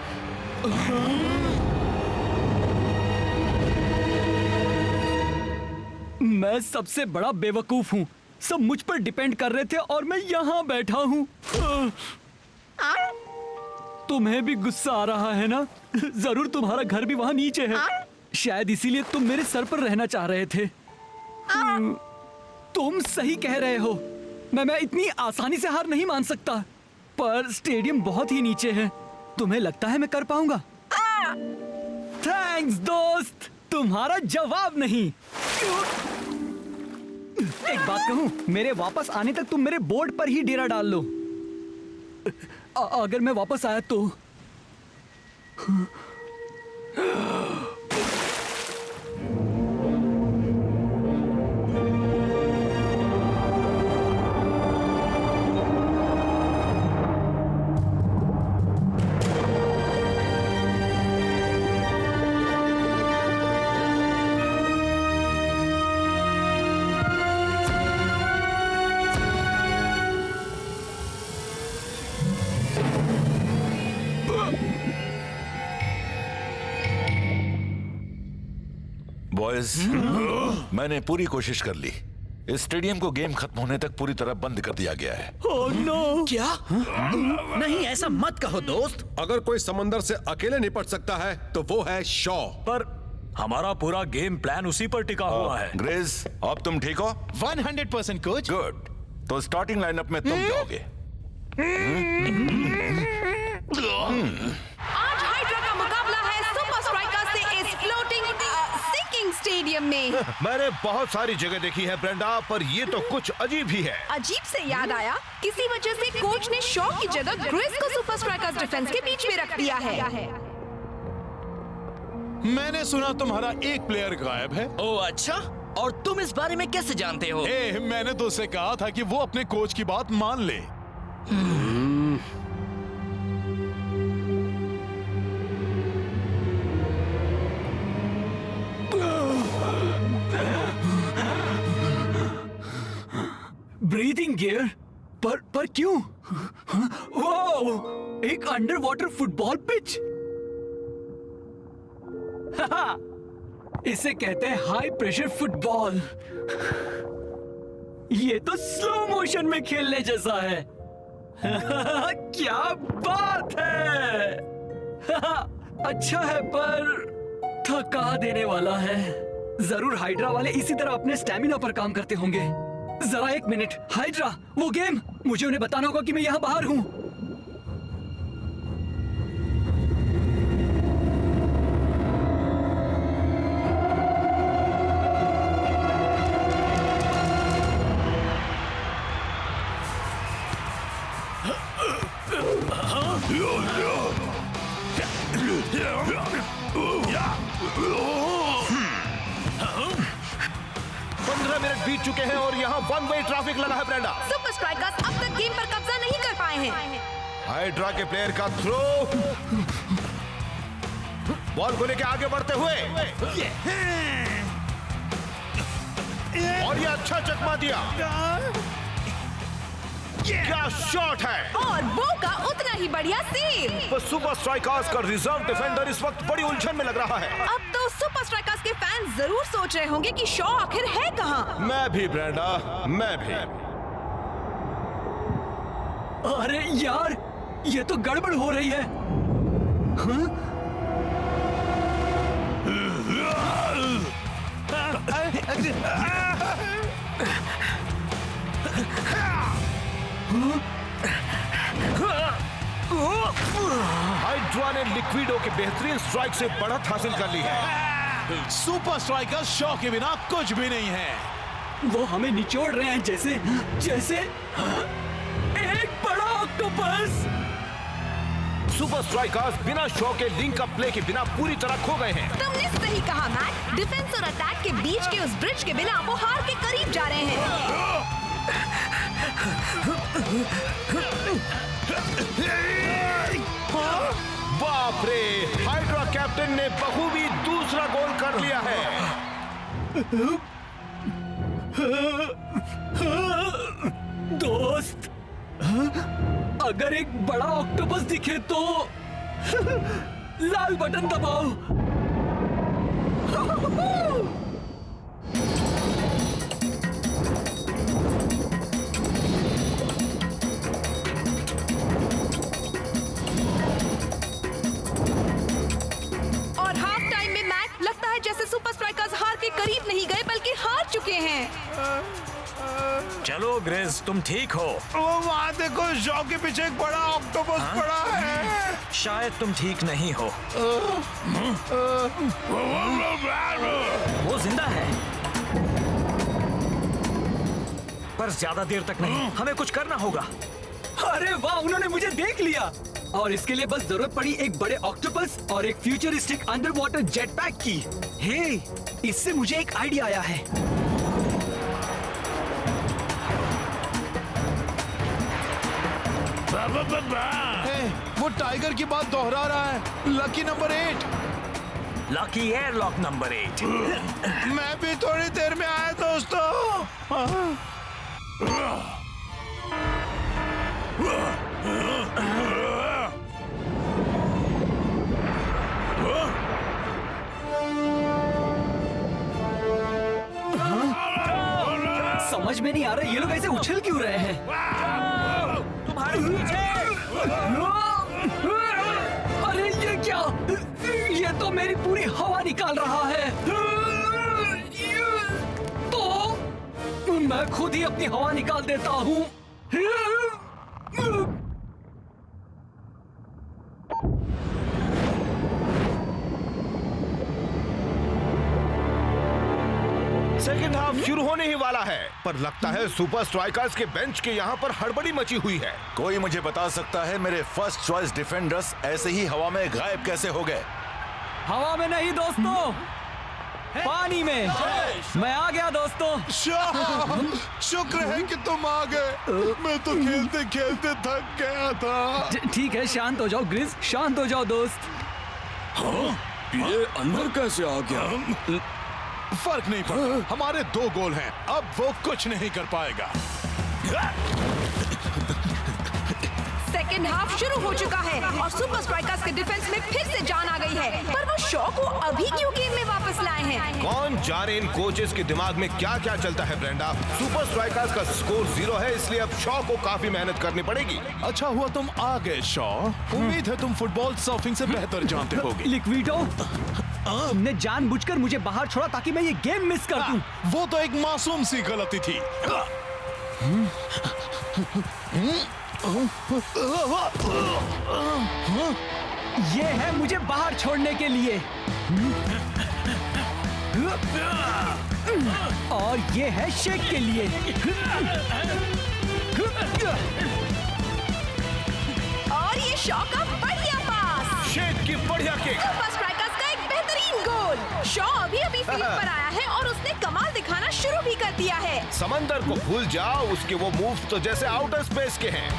मैं सबसे बड़ा बेवकूफ हूँ। सब मुझ पर डिपेंड कर रहे थे और मैं यहाँ बैठा हूँ। तुम्हें भी गुस्सा आ रहा है ना? जरूर तुम्हारा घर भी वहाँ नीचे है। शायद इसीलिए तुम मेरे सर पर रहना चाह रहे थे। तुम सही कह रहे हो। मैं इतनी आसानी से हार नहीं मान सकता, पर स्टेडियम बहुत ही नीचे है। तुम्हें लगता है मैं कर पाऊंगा? थैंक्स दोस्त, तुम्हारा जवाब नहीं। एक बात कहूं, मेरे वापस आने तक तुम मेरे बोर्ड पर ही डेरा डाल लो। अगर मैं वापस आया तो बॉयज, मैंने पूरी कोशिश कर ली। इस स्टेडियम को गेम खत्म होने तक पूरी तरह बंद कर दिया गया है। Oh no! क्या? नहीं, ऐसा मत कहो दोस्त। अगर कोई समंदर से अकेले निपट सकता है तो वो है शॉ। पर हमारा पूरा गेम प्लान उसी पर टिका हुआ है। ग्रेस, अब तुम ठीक हो? 100% कोच। गुड। तो स्टार्टिंग लाइनअप में तुम जाओगे। आज हाइड्रा का मुकाबला है सुपर स्ट्राइकर्स से इस फ्लोटिंग सिंकिंग स्टेडियम में। मैंने बहुत सारी जगह देखी है ब्रेंडा, पर ये तो कुछ अजीब ही है। अजीब से याद आया, किसी वजह से कोच ने शॉ की जगह ग्रेस को सुपर स्ट्राइकर्स डिफेंस के बीच में रख दिया है। मैंने सुना तुम्हारा एक प्लेयर गायब है। ओह अच्छा, और तुम इस बारे में कैसे जानते हो? मैंने तो उससे कहा था कि वो अपने कोच की बात मान ले। Breathing gear? पर क्यों? वाओ! एक अंडर वाटर फुटबॉल पिच। इसे कहते हैं हाई प्रेशर फुटबॉल। ये तो स्लो मोशन में खेलने जैसा है। क्या बात है! अच्छा है, पर थका देने वाला है। जरूर हाइड्रा वाले इसी तरह अपने स्टैमिना पर काम करते होंगे। जरा एक मिनट, हाइड्रा, वो गेम, मुझे उन्हें बताना होगा कि मैं यहाँ बाहर हूँ। बीत चुके हैं और यहाँ वन वे ट्रैफिक लगा है ब्रेंडा। सुपर स्ट्राइकर्स अब तक गेम पर कब्जा नहीं कर पाए हैं। हाइड्रा के प्लेयर का थ्रो, बॉल को लेकर आगे बढ़ते हुए, और ये अच्छा चकमा दिया। क्या शॉट है! और वो का उतना ही बढ़िया सेव। सुपर स्ट्राइकर्स का रिजर्व डिफेंडर इस वक्त बड़ी उलझन में लग रहा है। अब तो सुपर स्ट्राइकर्स के फैंस जरूर सोच रहे होंगे कि शॉ आखिर है कहाँ। मैं भी ब्रेंडा, मैं भी। अरे यार, ये तो गड़बड़ हो रही है। हाँ? हाइड्रा ने लिक्विडो के बेहतरीन स्ट्राइक से बढ़त हासिल कर ली है। सुपर स्ट्राइकर्स शॉ के बिना कुछ भी नहीं है। वो हमें निचोड़ रहे हैं जैसे एक बड़ा ऑक्टोपस। सुपर स्ट्राइकर्स बिना शॉ के लिंक अप प्ले के बिना पूरी तरह खो गए हैं। तुमने सही कहा मैट। डिफेंस और अटैक के बीच के उस ब्रिज के बिना वो हार के करीब जा रहे हैं। बाप रे, हाइड्रा कैप्टन ने बखूबी दूसरा गोल कर लिया है। दोस्त, अगर एक बड़ा ऑक्टोपस दिखे तो लाल बटन दबाओ। और हाफ टाइम में मैट लगता है जैसे सुपर स्ट्राइकर्स हार के करीब नहीं गए बल्कि हार चुके हैं। चलो ग्रिज, तुम ठीक हो? वहाँ देखो, शॉ के पीछे एक बड़ा ऑक्टोपस पड़ा है। शायद तुम ठीक नहीं हो। वो जिंदा है, पर ज्यादा देर तक नहीं। हमें कुछ करना होगा। अरे वाह, उन्होंने मुझे देख लिया। और इसके लिए बस जरूरत पड़ी एक बड़े ऑक्टोपस और एक futuristic under water jet pack की। हे, इससे मुझे एक आइडिया आया है। वो टाइगर की बात दोहरा रहा है। Lucky number 8। Lucky airlock number 8। मैं भी थोड़ी देर में आया दोस्तों। समझ में नहीं आ रहा ये लोग ऐसे उछल क्यों रहे हैं। तुम्हारे पीछे। अरे ये क्या? ये तो मेरी पूरी हवा निकाल रहा है। तो मैं खुद ही अपनी हवा निकाल देता हूँ। सेकेंड हाफ शुरू होने ही वाला है, पर लगता है सुपर स्ट्राइकर्स के बेंच के यहाँ पर हड़बड़ी मची हुई है। कोई मुझे बता सकता है मेरे फर्स्ट चॉइस डिफेंडर्स ऐसे ही हवा में गायब कैसे हो गए? हवा में नहीं दोस्तों, पानी में। मैं आ गया दोस्तों। शुक्र है कि तुम आ गए। मैं तो खेलते खेलते थक गया था। ठीक है, शांत हो जाओ ग्रिज, शांत हो जाओ दोस्त। हाँ, ये अंदर कैसे आ गया? फर्क नहीं पड़ता, हमारे 2 गोल हैं। अब वो कुछ नहीं कर पाएगा। सेकेंड हाफ शुरू हो चुका है और सुपर स्ट्राइकर्स के डिफेंस में फिर से जान आ गई है। पर वो शॉ को अभी क्यों गेम में वापस लाए हैं? कौन जाने इन कोचेस के दिमाग में क्या क्या चलता है ब्रेंडा। सुपर स्ट्राइकर्स का स्कोर 0 है, इसलिए अब शॉ को काफी मेहनत करनी पड़ेगी। अच्छा हुआ तुम आ गए शॉ। उम्मीद है तुम फुटबॉल सर्फिंग से बेहतर जानते होगे। लिक्विडो, तुमने जानबूझकर मुझे बाहर छोड़ा ताकि मैं ये गेम मिस कर दूं। वो तो एक मासूम सी गलती थी। ये है मुझे बाहर छोड़ने के लिए, और ये है शेक के लिए। और ये शॉ का बढ़िया पास। शेक की बढ़िया किक। सुपर स्ट्राइकर्स का एक बेहतरीन गोल। शॉ अभी फील्ड पर आया है और उसने कमाल दिखाना शुरू भी कर दिया है। समंदर को भूल जाओ, उसके वो मूव्स तो जैसे आउटर स्पेस के हैं।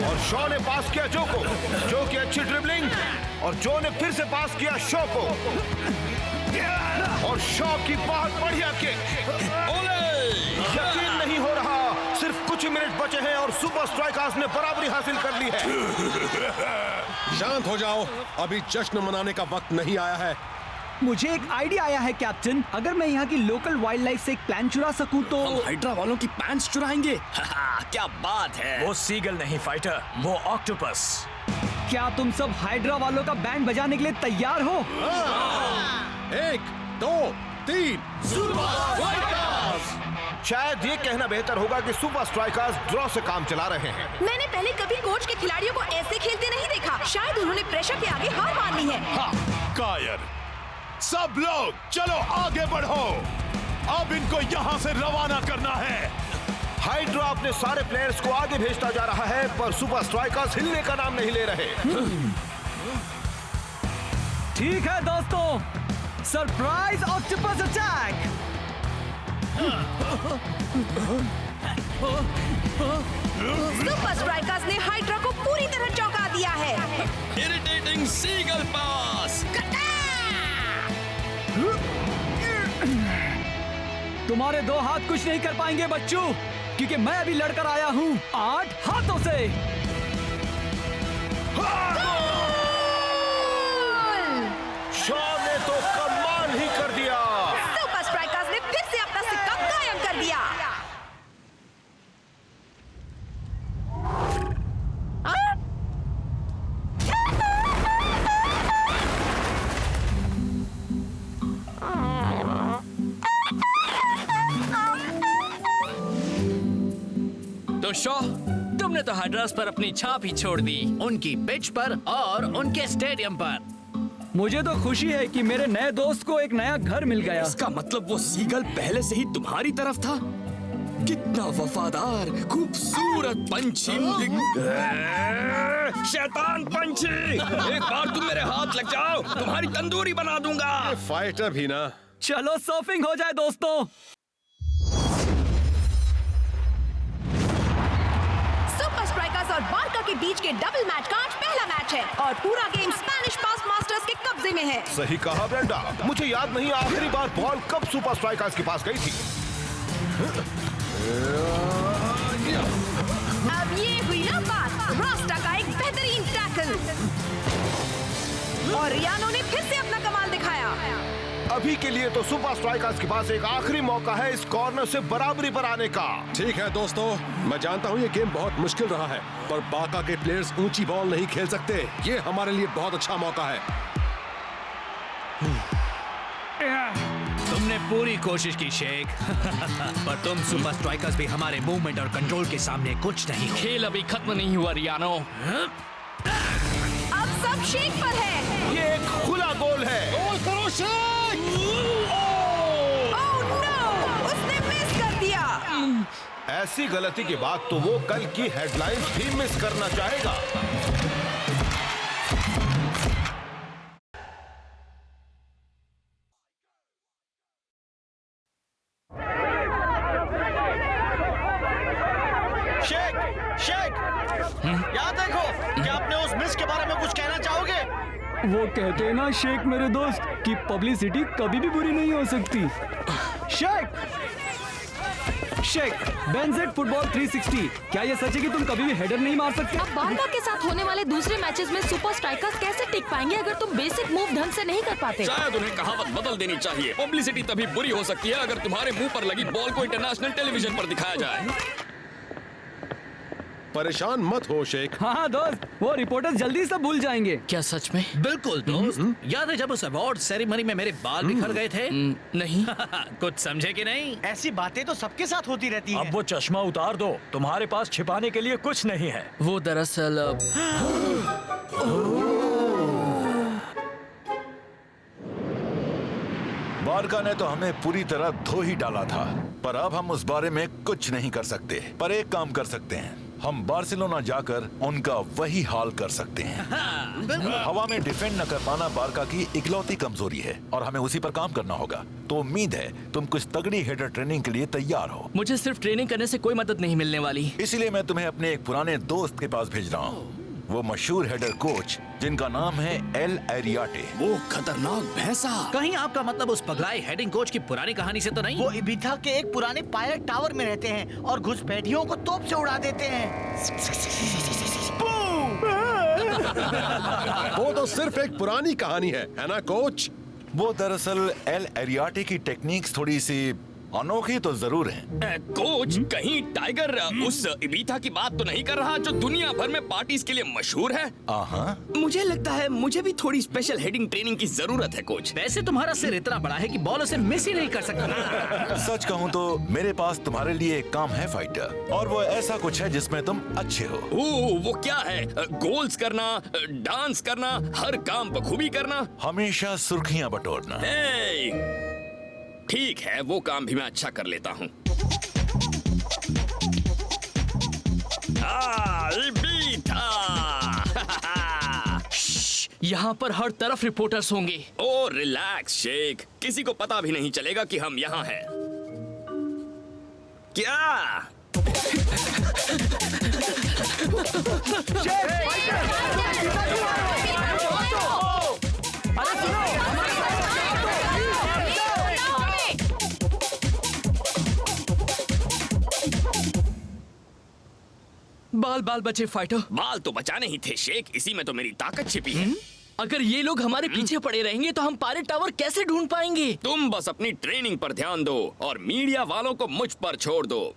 और शॉ ने पास किया जो की अच्छी ड्रिबलिंग, और जो ने फिर से पास किया शॉ को, और शॉ की बहुत बढ़िया किक। यकीन नहीं हो रहा, सिर्फ कुछ ही मिनट बचे हैं और सुपर स्ट्राइकर्स ने बराबरी हासिल कर ली है। शांत हो जाओ, अभी जश्न मनाने का वक्त नहीं आया है। मुझे एक आइडिया आया है कैप्टन। अगर मैं यहाँ की लोकल वाइल्ड लाइफ से एक प्लान चुरा सकूं तो। हम हाइड्रा वालों की पैंट्स चुराएंगे? क्या बात है। वो सीगल नहीं फाइटर, वो ऑक्टोपस। क्या तुम सब हाइड्रा वालों का बैंड बजाने के लिए तैयार हो? 1, 2, 3। शायद ये कहना बेहतर होगा कि सुपर स्ट्राइकर्स ड्रॉ से काम चला रहे हैं। मैंने पहले कभी कोच के खिलाड़ियों को ऐसे खेलते नहीं देखा। शायद उन्होंने प्रेशर के आगे हार मान ली है। हाँ, कायर, सब लोग चलो आगे बढ़ो। अब इनको यहाँ से रवाना करना है। हाइड्रा अपने सारे प्लेयर्स को आगे भेजता जा रहा है, पर सुपर स्ट्राइकर्स हिलने का नाम नहीं ले रहे। ठीक है दोस्तों, surprise octopus attack. Super strikers ने हाइड्रा को पूरी तरह चौंका दिया है। इरिटेटिंग सीगल पास। तुम्हारे दो हाथ कुछ नहीं कर पाएंगे बच्चों, क्योंकि मैं अभी लड़कर आया हूँ 8 हाथों से। शॉ ने तो कमाल ही कर दिया। सुपर स्ट्राइकर्स ने फिर से अपना सिक्का कायम कर दिया। तो शॉ, तुमने तो हाइड्रास पर अपनी छाप ही छोड़ दी। उनकी पिच पर और उनके स्टेडियम पर। मुझे तो खुशी है कि मेरे नए दोस्त को एक नया घर मिल गया। इसका मतलब वो सीगल पहले से ही तुम्हारी तरफ था? कितना वफादार, खूबसूरत पंछी। शैतान पंछी, एक बार तुम मेरे हाथ लग जाओ, तुम्हारी तंदूरी बना दूंगा। फाइटर भी ना। चलो सर्फिंग हो जाए दोस्तों। सुपर स्ट्राइकर्स और बारका के बीच के डबल मैच का आज पहला मैच है और पूरा गेम स्पेनिश पास मास्टर्स के कब्जे में है। सही कहा ब्रेंडा। मुझे याद नहीं आखिरी बार बॉल कब सुपर स्ट्राइकर्स के पास गई थी। अब ये हुई ना बात। रास्ता का एक बेहतरीन टैकल और रियानो ने फिर से अपना कमाल दिखाया। अभी के लिए तो सुपर स्ट्राइकर्स के पास एक आखिरी मौका है इस कॉर्नर से बराबरी पर आने का। ठीक है दोस्तों, मैं जानता हूँ ये गेम बहुत मुश्किल रहा है, पर बाका के प्लेयर्स ऊंची बॉल नहीं खेल सकते। ये हमारे लिए बहुत अच्छा मौका है। तुमने पूरी कोशिश की शेख। पर तुम सुपर स्ट्राइकर्स भी हमारे मूवमेंट और कंट्रोल के सामने कुछ नहीं। खेल अभी खत्म नहीं हुआ रियानो। अब सब शेख पर है। ये एक खुला गोल है। गोल करो शेख। ओह नो, उसने मिस कर दिया। ऐसी गलती के बाद तो वो कल की हेडलाइंस भी मिस करना चाहेगा। यहाँ देखो, क्या आपने उस मिस के बारे में कुछ कहना चाहोगे? वो कहते हैं ना शेख मेरे दोस्त कि पब्लिसिटी कभी भी बुरी नहीं हो सकती। शेख, बेनजेड फुटबॉल 360, क्या ये सच है कि तुम कभी भी हेडर नहीं मार सकते? अब बारका के साथ होने वाले दूसरे मैचेस में सुपर स्ट्राइकर्स कैसे टिक पाएंगे अगर तुम बेसिक मूव ढंग से नहीं कर पाते? शायद उन्हें कहावत बदल देनी चाहिए। पब्लिसिटी तभी बुरी हो सकती है अगर तुम्हारे मुंह पर लगी बॉल को इंटरनेशनल टेलीविजन पर दिखाया जाए। परेशान मत हो शेख। हाँ दोस्त, वो रिपोर्टर्स जल्दी से भूल जाएंगे। क्या सच में? बिल्कुल दोस्त। याद है जब उस अवार्ड सेरेमनी में मेरे बाल बिखर गए थे? नहीं। कुछ समझे कि नहीं? ऐसी बातें तो सबके साथ होती रहती हैं। अब वो चश्मा उतार दो, तुम्हारे पास छिपाने के लिए कुछ नहीं है। वो दरअसल बारका ने तो हमें पूरी तरह धो ही डाला था, पर अब हम उस बारे में कुछ नहीं कर सकते। पर एक काम कर सकते हैं, हम बार्सिलोना जाकर उनका वही हाल कर सकते हैं। हवा में डिफेंड न कर पाना बारका की इकलौती कमजोरी है और हमें उसी पर काम करना होगा। तो उम्मीद है तुम कुछ तगड़ी हेडर ट्रेनिंग के लिए तैयार हो। मुझे सिर्फ ट्रेनिंग करने से कोई मदद नहीं मिलने वाली। इसीलिए मैं तुम्हें अपने एक पुराने दोस्त के पास भेज रहा हूँ। वो मशहूर हेडर कोच जिनका नाम है एल एरियाटे। वो खतरनाक भैंसा। कहीं आपका मतलब उस पगलाई हेडिंग कोच की पुरानी कहानी से तो नहीं? वो इबिथा के एक पुराने पायलट टावर में रहते हैं और घुसपैठियों को तोप से उड़ा देते हैं। वो तो सिर्फ एक पुरानी कहानी है ना कोच? वो दरअसल एल एरियाटे की टेक्निक्स थोड़ी सी अनोखी तो जरूर है। कोच, कहीं टाइगर उस इबीथा की बात तो नहीं कर रहा जो दुनिया भर में पार्टीज के लिए मशहूर है? मुझे लगता है मुझे भी थोड़ी स्पेशल हेडिंग ट्रेनिंग की जरूरत है कोच। वैसे तुम्हारा सिर इतना बड़ा है कि बॉल उसे मिस ही नहीं कर सकता। सच कहूँ तो मेरे पास तुम्हारे लिए एक काम है फाइटर, और वो ऐसा कुछ है जिसमें तुम अच्छे हो। वो क्या है? गोल्स करना, डांस करना, हर काम बखूबी करना, हमेशा सुर्खियां बटोरना। ठीक है, वो काम भी मैं अच्छा कर लेता हूँ। यहाँ पर हर तरफ रिपोर्टर्स होंगे। ओ रिलैक्स शेख, किसी को पता भी नहीं चलेगा कि हम यहाँ हैं। क्या? बाल बाल बचे फाइटर। बाल तो बचाने ही थे शेख, इसी में तो मेरी ताकत छिपी है। अगर ये लोग हमारे पीछे पड़े रहेंगे तो हम पायरेट टावर कैसे ढूंढ पाएंगे? तुम बस अपनी ट्रेनिंग पर ध्यान दो और मीडिया वालों को मुझ पर छोड़ दो।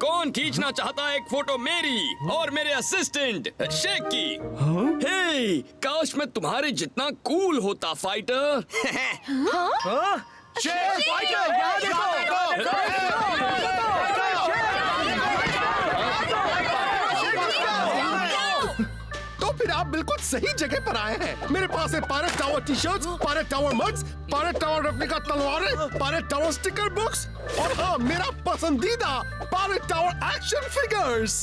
कौन खींचना चाहता है एक फोटो मेरी और मेरे असिस्टेंट शेख की? काश मैं तुम्हारे जितना कूल होता फाइटर। तो फिर आप बिल्कुल सही जगह पर आए हैं। मेरे पास है pirate tower T shirts, pirate tower mugs, pirate tower replica तलवारें, पायरेट टावर स्टिकर बुक्स और हाँ, मेरा पसंदीदा पायरेट टावर एक्शन फिगर्स।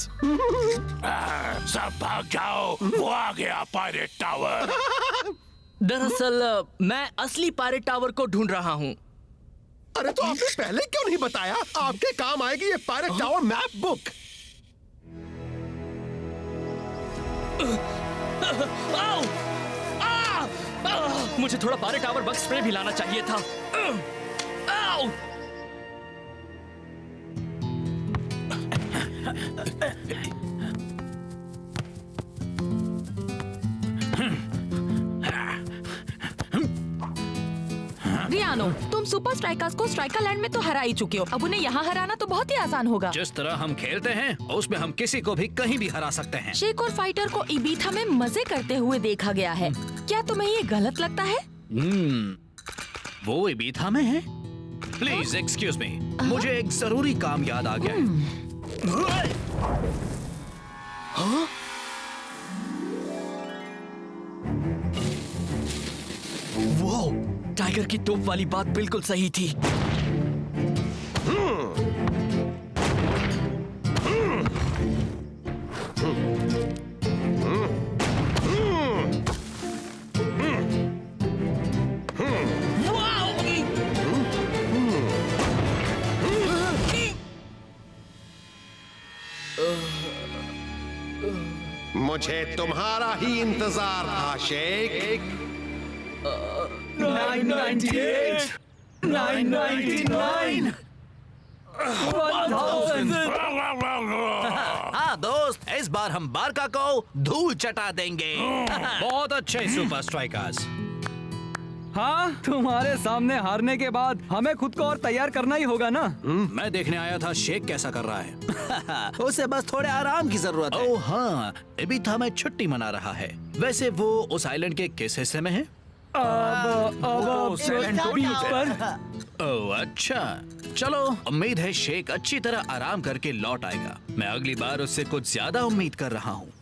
सब भाग जाओ, वो आ गया पायरेट टावर। दरअसल मैं असली पायरेट टावर को ढूंढ रहा हूँ। अरे तो आपने पहले क्यों नहीं बताया? आपके काम आएगी ये पायरेट टावर मैप बुक। मुझे थोड़ा पायरेट टावर बग स्प्रे भी लाना चाहिए था। रियानो, तुम सुपर स्ट्राइकर्स को स्ट्राइकर लैंड में तो हरा ही चुके हो, अब उन्हें यहाँ हराना तो बहुत ही आसान होगा। जिस तरह हम खेलते हैं उसमें हम किसी को भी कहीं भी हरा सकते हैं। शेख और फाइटर को इबीथा में मजे करते हुए देखा गया है, क्या तुम्हें ये गलत लगता है? वो इबीथा में है? प्लीज एक्सक्यूज मी, मुझे एक जरूरी काम याद आ गया है। वो टाइगर की तोप वाली बात बिल्कुल सही थी। मुझे तुम्हारा ही इंतजार था शेख। 998, 999, 1000। हाँ दोस्त, इस बार हम बारका को धूल चटा देंगे। बहुत अच्छे सुपर स्ट्राइकर्स। हाँ, तुम्हारे सामने हारने के बाद हमें खुद को और तैयार करना ही होगा ना। मैं देखने आया था शेख कैसा कर रहा है। उसे बस थोड़े आराम की जरूरत है। ओह हाँ, इबीथा में छुट्टी मना रहा है। वैसे वो उस आइलैंड के किस हिस्से में है? अब बीच पर। ओह अच्छा, चलो उम्मीद है शेख अच्छी तरह आराम करके लौट आएगा। मैं अगली बार उससे कुछ ज्यादा उम्मीद कर रहा हूँ।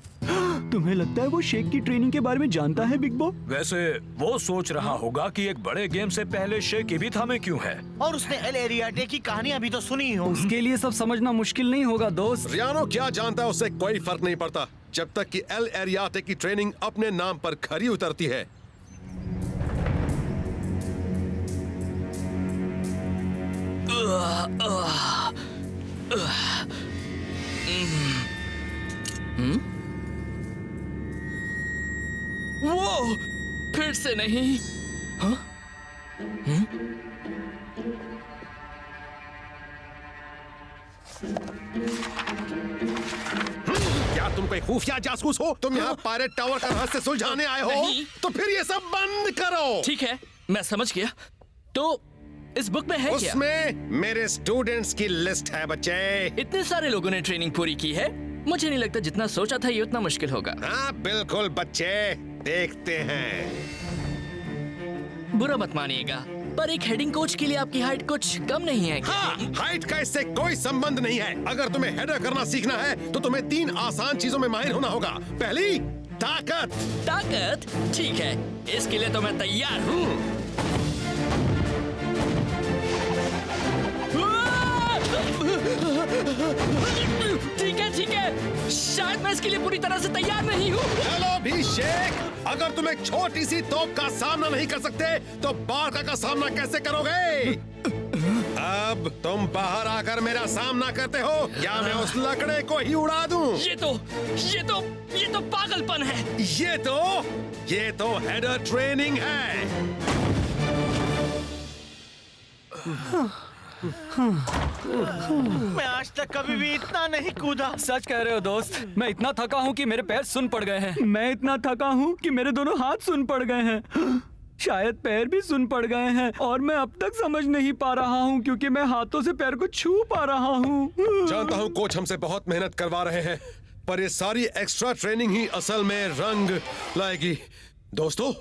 तुम्हें लगता है वो शेख की ट्रेनिंग के बारे में जानता है बिग बॉ? वैसे वो सोच रहा होगा कि एक बड़े गेम से पहले शेख इबीथा में क्यों है, और उसने एल एरियाटे की कहानियां भी तो सुनी हो। उसके लिए सब समझना मुश्किल नहीं होगा दोस्त। रियानो क्या जानता है, उससे कोई फर्क नहीं पड़ता जब तक कि एल एरियाटे की ट्रेनिंग अपने नाम पर खरी उतरती है। वो फिर से नहीं। हाँ? क्या तुम कोई खुफिया जासूस हो? तुम यहाँ पायरेट टावर का रहस्य सुलझाने आए हो? तो फिर ये सब बंद करो। ठीक है, मैं समझ गया। तो इस बुक में है क्या? उसमें मेरे स्टूडेंट्स की लिस्ट है बच्चे। इतने सारे लोगों ने ट्रेनिंग पूरी की है, मुझे नहीं लगता जितना सोचा था ये उतना मुश्किल होगा। हाँ बिल्कुल बच्चे, देखते हैं। बुरा मत मानिएगा, पर एक हेडिंग कोच के लिए आपकी हाइट कुछ कम नहीं है क्या? हाँ, हाइट का इससे कोई संबंध नहीं है। अगर तुम्हें हेडर करना सीखना है तो तुम्हें 3 आसान चीजों में माहिर होना होगा। पहली, ताकत। ताकत? ठीक है, इसके लिए तो मैं तैयार हूँ। ठीक है, शायद मैं इसके लिए पूरी तरह से तैयार नहीं हूँ। चलो भी शेख, अगर तुम एक छोटी सी तोप का सामना नहीं कर सकते तो बारका का सामना कैसे करोगे? अब तुम बाहर आकर मेरा सामना करते हो या मैं उस लकड़े को ही उड़ा दूं? ये तो पागलपन है। ये तो हेडर ट्रेनिंग है। मैं आज तक कभी भी इतना नहीं कूदा। सच कह रहे हो दोस्त, मैं इतना थका हूँ कि मेरे पैर सुन पड़ गए हैं। मैं इतना थका हूँ कि मेरे दोनों हाथ सुन पड़ गए हैं। शायद पैर भी सुन पड़ गए हैं और मैं अब तक समझ नहीं पा रहा हूँ क्योंकि मैं हाथों से पैर को छू पा रहा हूँ। जानता हूँ कोच हमसे बहुत मेहनत करवा रहे हैं, पर ये सारी एक्स्ट्रा ट्रेनिंग ही असल में रंग लाएगी। दोस्तों,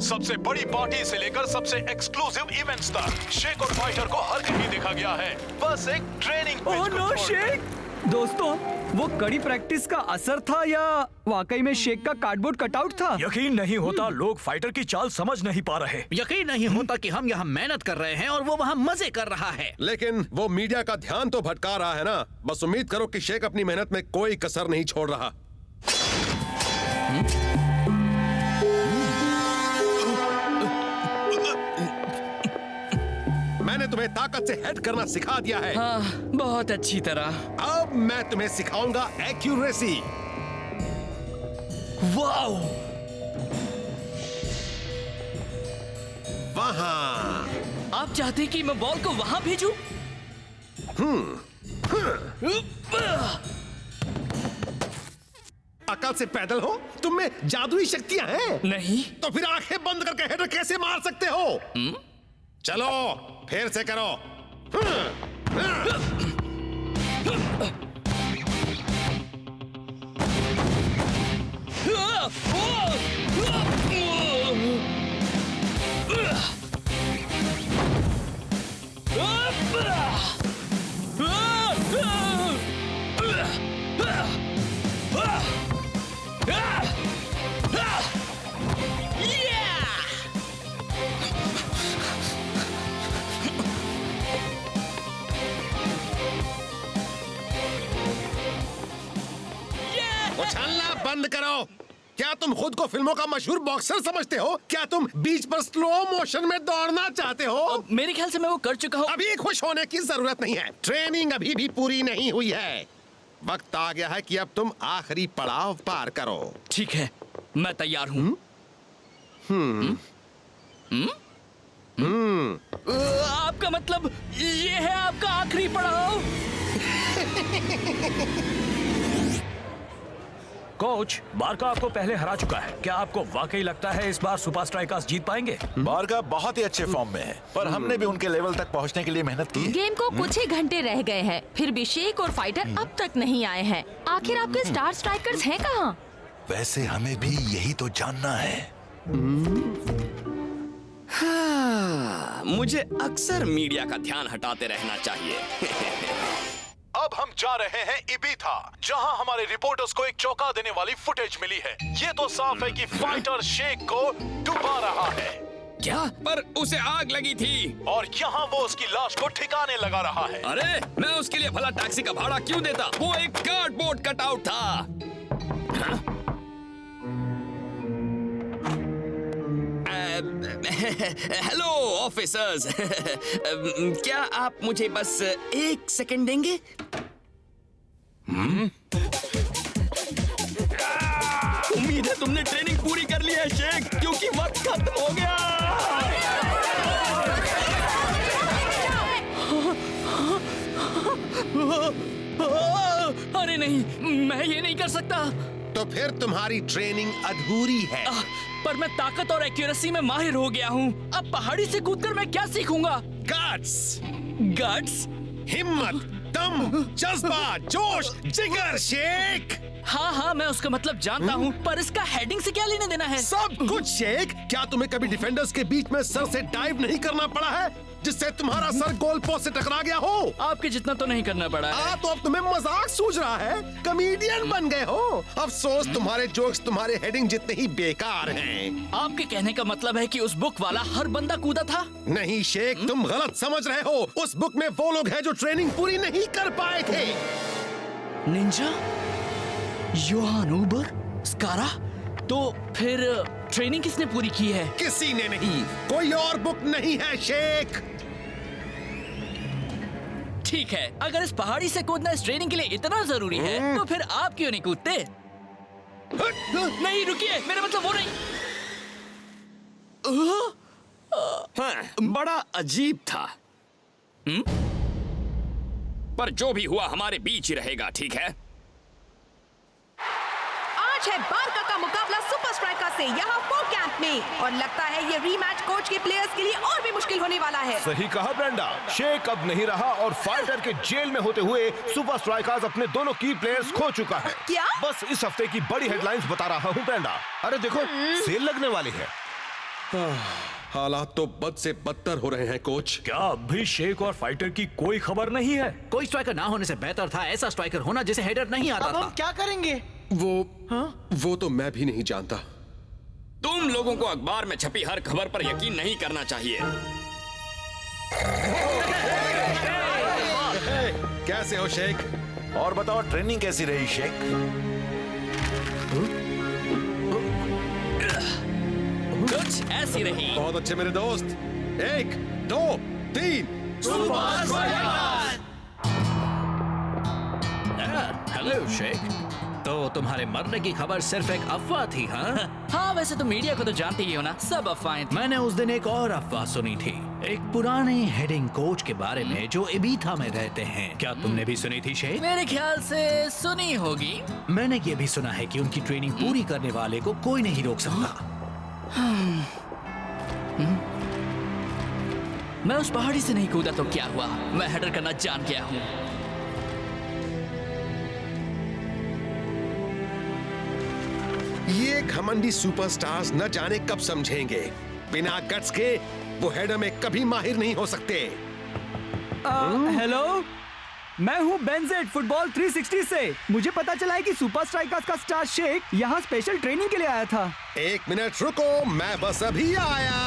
सबसे बड़ी पार्टी से लेकर सबसे एक्सक्लूसिव इवेंट्स तक शेक और फाइटर को हर कहीं देखा गया है। बस एक ट्रेनिंग ओह नो शेक! दोस्तों, वो कड़ी प्रैक्टिस का असर था या वाकई में शेक का कार्डबोर्ड कटआउट था? यकीन नहीं होता लोग फाइटर की चाल समझ नहीं पा रहे। यकीन नहीं होता कि हम यहाँ मेहनत कर रहे हैं और वो वहाँ मजे कर रहा है। लेकिन वो मीडिया का ध्यान तो भटका रहा है ना। बस उम्मीद करो कि शेक अपनी मेहनत में कोई कसर नहीं छोड़ रहा। मैंने तुम्हें ताकत से हेड करना सिखा दिया है। हाँ, बहुत अच्छी तरह। अब मैं तुम्हें सिखाऊंगा एक्यूरेसी। वाओ! वहाँ। आप चाहते कि मैं बॉल को वहाँ भेजूं? अकल से पैदल हो? तुम में जादुई शक्तियां हैं? नहीं। तो फिर आंखें बंद करके हेडर कैसे मार सकते हो? चलो फिर से करो। उछलना बंद करो। क्या तुम खुद को फिल्मों का मशहूर बॉक्सर समझते हो? क्या तुम बीच पर स्लो मोशन में दौड़ना चाहते हो? मेरे ख्याल से मैं वो कर चुका हूँ। अभी खुश होने की जरूरत नहीं है। ट्रेनिंग अभी भी पूरी नहीं हुई है। वक्त आ गया है कि अब तुम आखिरी पड़ाव पार करो। ठीक है, मैं तैयार हूँ। आपका मतलब ये है आपका आखिरी पड़ाव? कोच, बारका आपको पहले हरा चुका है। क्या आपको वाकई लगता है इस बार सुपर स्ट्राइकर्स जीत पाएंगे? बारका बहुत ही अच्छे फॉर्म में है, पर हमने भी उनके लेवल तक पहुंचने के लिए मेहनत की है। गेम को कुछ ही घंटे रह गए हैं, फिर भी शेक और फाइटर अब तक नहीं आए हैं। आखिर आपके स्टार स्ट्राइकर्स हैं कहाँ? वैसे हमें भी यही तो जानना है। हाँ, मुझे अक्सर मीडिया का ध्यान हटाते रहना चाहिए। अब हम जा रहे हैं इबीथा, जहां हमारे रिपोर्टर्स को एक चौंका देने वाली फुटेज मिली है। ये तो साफ है कि फाइटर शेक को डुबा रहा है। क्या? पर उसे आग लगी थी और यहाँ वो उसकी लाश को ठिकाने लगा रहा है। अरे, मैं उसके लिए भला टैक्सी का भाड़ा क्यों देता? वो एक कार्डबोर्ड कटआउट था। हेलो ऑफिसर्स, क्या आप मुझे बस 1 सेकंड देंगे? उम्मीद है तुमने ट्रेनिंग पूरी कर ली है शेक, क्योंकि वक्त खत्म हो गया। अरे नहीं, मैं ये नहीं कर सकता। तो फिर तुम्हारी ट्रेनिंग अधूरी है। पर मैं ताकत और एक्यूरेसी में माहिर हो गया हूँ। अब पहाड़ी से कूदकर मैं क्या सीखूंगा? गट्स, गट्स, हिम्मत, दम, जज्बा, जोश, जिगर शेख। हाँ, मैं उसका मतलब जानता हूँ, पर इसका हेडिंग से क्या लेना देना है? सब कुछ शेख। क्या तुम्हें कभी डिफेंडर्स के बीच में सर से डाइव नहीं करना पड़ा है, जिससे तुम्हारा सर गोल पोस्ट से टकरा गया हो? आपके जितना तो नहीं करना पड़ा है। तो अब तुम्हें मजाक सूझ रहा है? कॉमेडियन बन गए हो। अफसोस तुम्हारे जोक्स तुम्हारे हेडिंग जितने ही बेकार हैं। आपके कहने का मतलब है कि उस बुक वाला हर बंदा कूदा था? नहीं शेख, तुम गलत समझ रहे हो। उस बुक में वो लोग हैं जो ट्रेनिंग पूरी नहीं कर पाए थे। निंजा, योहान ऊबर, स्कारा। तो फिर ट्रेनिंग किसने पूरी की है? किसी ने नहीं। कोई और बुक नहीं है शेख। ठीक है, अगर इस पहाड़ी से कूदना इस ट्रेनिंग के लिए इतना जरूरी है, तो फिर आप क्यों नहीं कूदते? नहीं रुकिए, मेरा मतलब वो नहीं। हाँ, बड़ा अजीब था। पर जो भी हुआ हमारे बीच ही रहेगा, ठीक है? आज है बारका का मुकाबला सुपर स्ट्राइकर से यहाँ फोर कैंप में, और लगता है ये रीमैच कोच के प्लेयर्स के लिए और भी मुश्किल होने वाला है। सही कहा ब्रेंडा, शेख अब नहीं रहा और फाइटर के जेल में होते हुए सुपर स्ट्राइकर्स अपने दोनों की प्लेयर्स खो चुका है। क्या? बस इस हफ्ते की बड़ी हेडलाइंस बता रहा हूँ ब्रेंडा। अरे देखो, सेल लगने वाली है। हालात तो बद से बदतर हो रहे हैं कोच। क्या अब भी शेख और फाइटर की कोई खबर नहीं है? कोई स्ट्राइकर ना होने से बेहतर था ऐसा स्ट्राइकर होना जिसे हेडर नहीं आता अब था। हम क्या करेंगे? वो तो मैं भी नहीं जानता। तुम लोगों को अखबार में छपी हर खबर पर यकीन नहीं करना चाहिए। कैसे हो शेख? और बताओ ट्रेनिंग कैसी रही शेख? कुछ ऐसी रही। बहुत अच्छे मेरे दोस्त। 1, 2, 3 हेलो शेख। तो तुम्हारे मरने की खबर सिर्फ एक अफवाह थी, हाँ? हाँ, वैसे तो मीडिया को तो जानते ही हो ना, सब अफवाहें थी। मैंने उस दिन एक और अफवाह सुनी थी, एक पुराने हेडिंग कोच के बारे में जो इबीथा में रहते हैं। क्या तुमने भी सुनी थी शेख? मेरे ख्याल से सुनी होगी। मैंने ये भी सुना है कि उनकी ट्रेनिंग पूरी करने वाले को कोई नहीं रोक सकता। मैं उस पहाड़ी से नहीं कूदा तो क्या हुआ? मैं हेडर करना जान गया हूँ। ये घमंडी सुपरस्टार्स न जाने कब समझेंगे। बिना गट्स के वो हेडर में कभी माहिर नहीं हो सकते। हेलो, मैं हूँ बेनजेट फुटबॉल 360 से। मुझे पता चला है कि सुपर स्ट्राइकर्स का स्टार शेख यहाँ स्पेशल ट्रेनिंग के लिए आया था। 1 मिनट रुको, मैं बस अभी आया।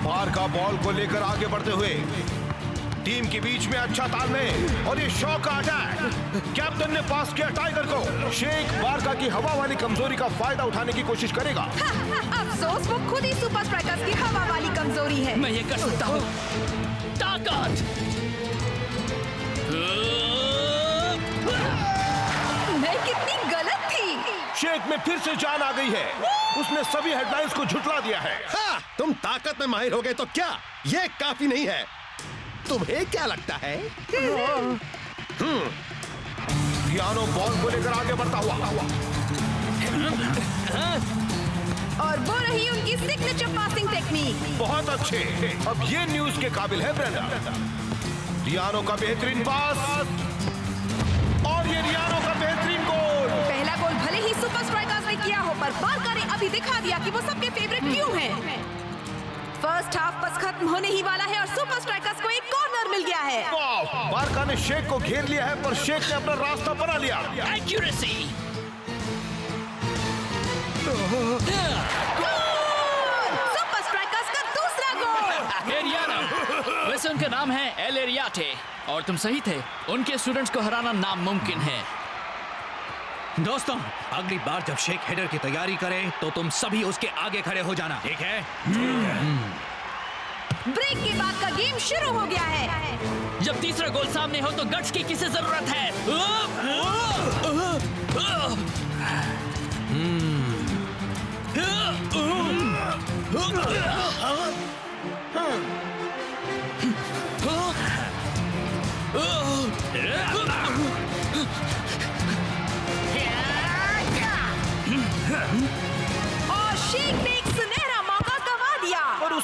बारका बॉल को लेकर आगे बढ़ते हुए टीम के बीच में अच्छा तालमेल और ये शॉट का अटैक। कैप्टन ने पास किया टाइगर को। शेख बारका की हवा वाली कमजोरी का फायदा उठाने की कोशिश करेगा। अफसोस वो खुद ही सुपर स्ट्राइकर्स की हवा वाली कमजोरी है। मैं ये कर सकता हूँ। ताकत। मैं कितनी गलत थी। शेख में फिर से जान आ गई है। उसने सभी हेडलाइंस को झुठला दिया है। हाँ, तुम ताकत में माहिर हो गए तो क्या ये काफी नहीं है? तुम्हें क्या लगता है? पियानो बॉल को लेकर आगे बढ़ता हुआ। और वो रही उनकी सिग्नेचर पासिंग टेक्निक। बहुत अच्छे। अब ये न्यूज के काबिल है ब्रेंडा। रियानो का बेहतरीन पास और ये रियानो का बेहतरीन गोल। पहला गोल भले ही सुपर स्ट्राइकर्स ने किया हो, पर बारका ने अभी दिखा दिया कि वो सबके फेवरेट क्यों हैं। फर्स्ट हाफ बस खत्म होने ही वाला है और सुपर स्ट्राइकर्स को एक कॉर्नर मिल गया है। बारका ने शेख को घेर लिया है, पर शेख ने अपना रास्ता बना लिया। एक्यूरेसी। सुपर स्ट्राइकर्स का दूसरा गोल। एरियाना। वैसे उनका नाम है एल एरियाटे और तुम सही थे, उनके स्टूडेंट्स को हराना नामुमकिन है। दोस्तों, अगली बार जब शेख हेडर की तैयारी करे तो तुम सभी उसके आगे खड़े हो जाना, ठीक है? ब्रेक के बाद का गेम शुरू हो गया है। जब तीसरा गोल सामने हो तो गट्स की किसे जरूरत है?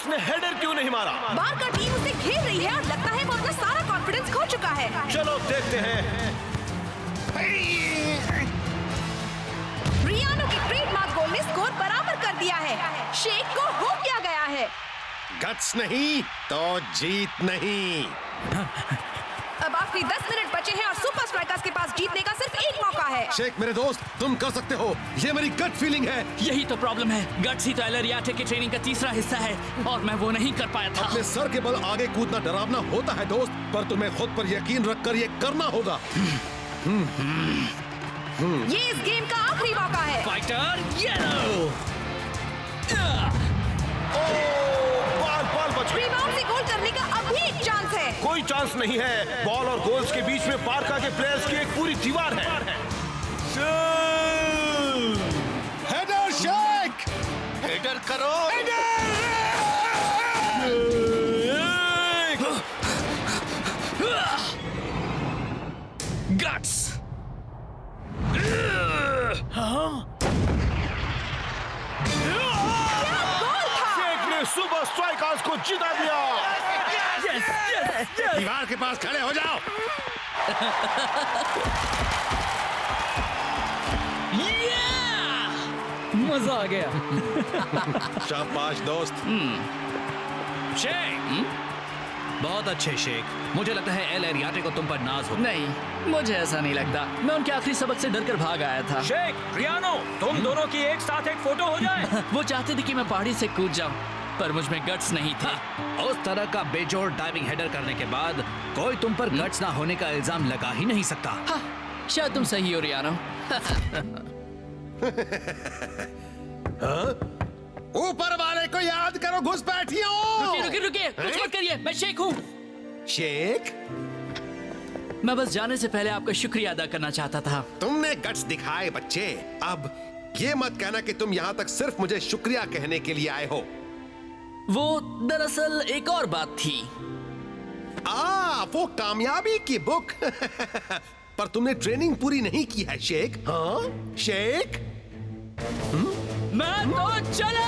उसने हेडर क्यों नहीं मारा? बारका टीम उसे घेर रही है और लगता है वो अपना सारा कॉन्फिडेंस खो चुका है। चलो देखते हैं। रियानो की ट्रेडमार्क गोल ने स्कोर बराबर कर दिया है। शेख को हो क्या गया है? गट्स नहीं तो जीत नहीं। अब आखिरी 10 मिनट बचे हैं और सुपर स्ट्राइकर्स के पास जीतने का सिर्फ एक मौका है। शेख मेरे दोस्त, तुम कर सकते हो, ये मेरी गट फीलिंग है। यही तो प्रॉब्लम है। गट्स ही तो एल एरियाटे की ट्रेनिंग का तीसरा हिस्सा है और मैं वो नहीं कर पाया था। अपने सर के बल आगे कूदना डरावना होता है दोस्त, पर तुम्हें खुद पर यकीन रखकर ये करना होगा। ये इस गेम का आखिरी मौका है। Fighter yellow. बॉल बच गई। रिबाउंड से गोल करने का अब भी एक चांस है। कोई चांस नहीं है। बॉल और गोल्स के बीच में बारका के प्लेयर्स की एक पूरी दीवार है। हेडर शेख, हेडर करो। गट्स। शेख ने सुपर स्ट्राइकर्स को जिता दिया। दीवार के पास खड़े हो जाओ। मजा आ गया। शाबाश दोस्त। शेख, बहुत अच्छे शेख। मुझे लगता है एल एरियाटे को तुम पर नाज हो। नहीं, मुझे ऐसा नहीं लगता। मैं उनके आखिरी सबक से डरकर भाग आया था। शेख, रियानो, तुम दोनों की एक साथ एक फोटो हो जाए। वो चाहते थे कि मैं पहाड़ी से कूद जाऊं, पर मुझ में गट्स नहीं थे। उस तरह का बेजोड़ डाइविंग हेडर करने के बाद कोई तुम पर गट्स ना होने का इल्जाम लगा ही नहीं सकता। हाँ, शायद तुम सही हो रियानो। ऊपर वाले को याद करो घुसपैठियों। रुकिए, कुछ मत करिए, मैं शेख हूँ। शेख, मैं बस जाने से पहले आपका शुक्रिया अदा करना चाहता था। तुमने गट्स दिखाए बच्चे। अब ये मत कहना कि तुम यहाँ तक सिर्फ मुझे शुक्रिया कहने के लिए आए हो। वो दरअसल एक और बात थी। वो कामयाबी की बुक। पर तुमने ट्रेनिंग पूरी नहीं की है शेख। हाँ शेख, मैं तो चला।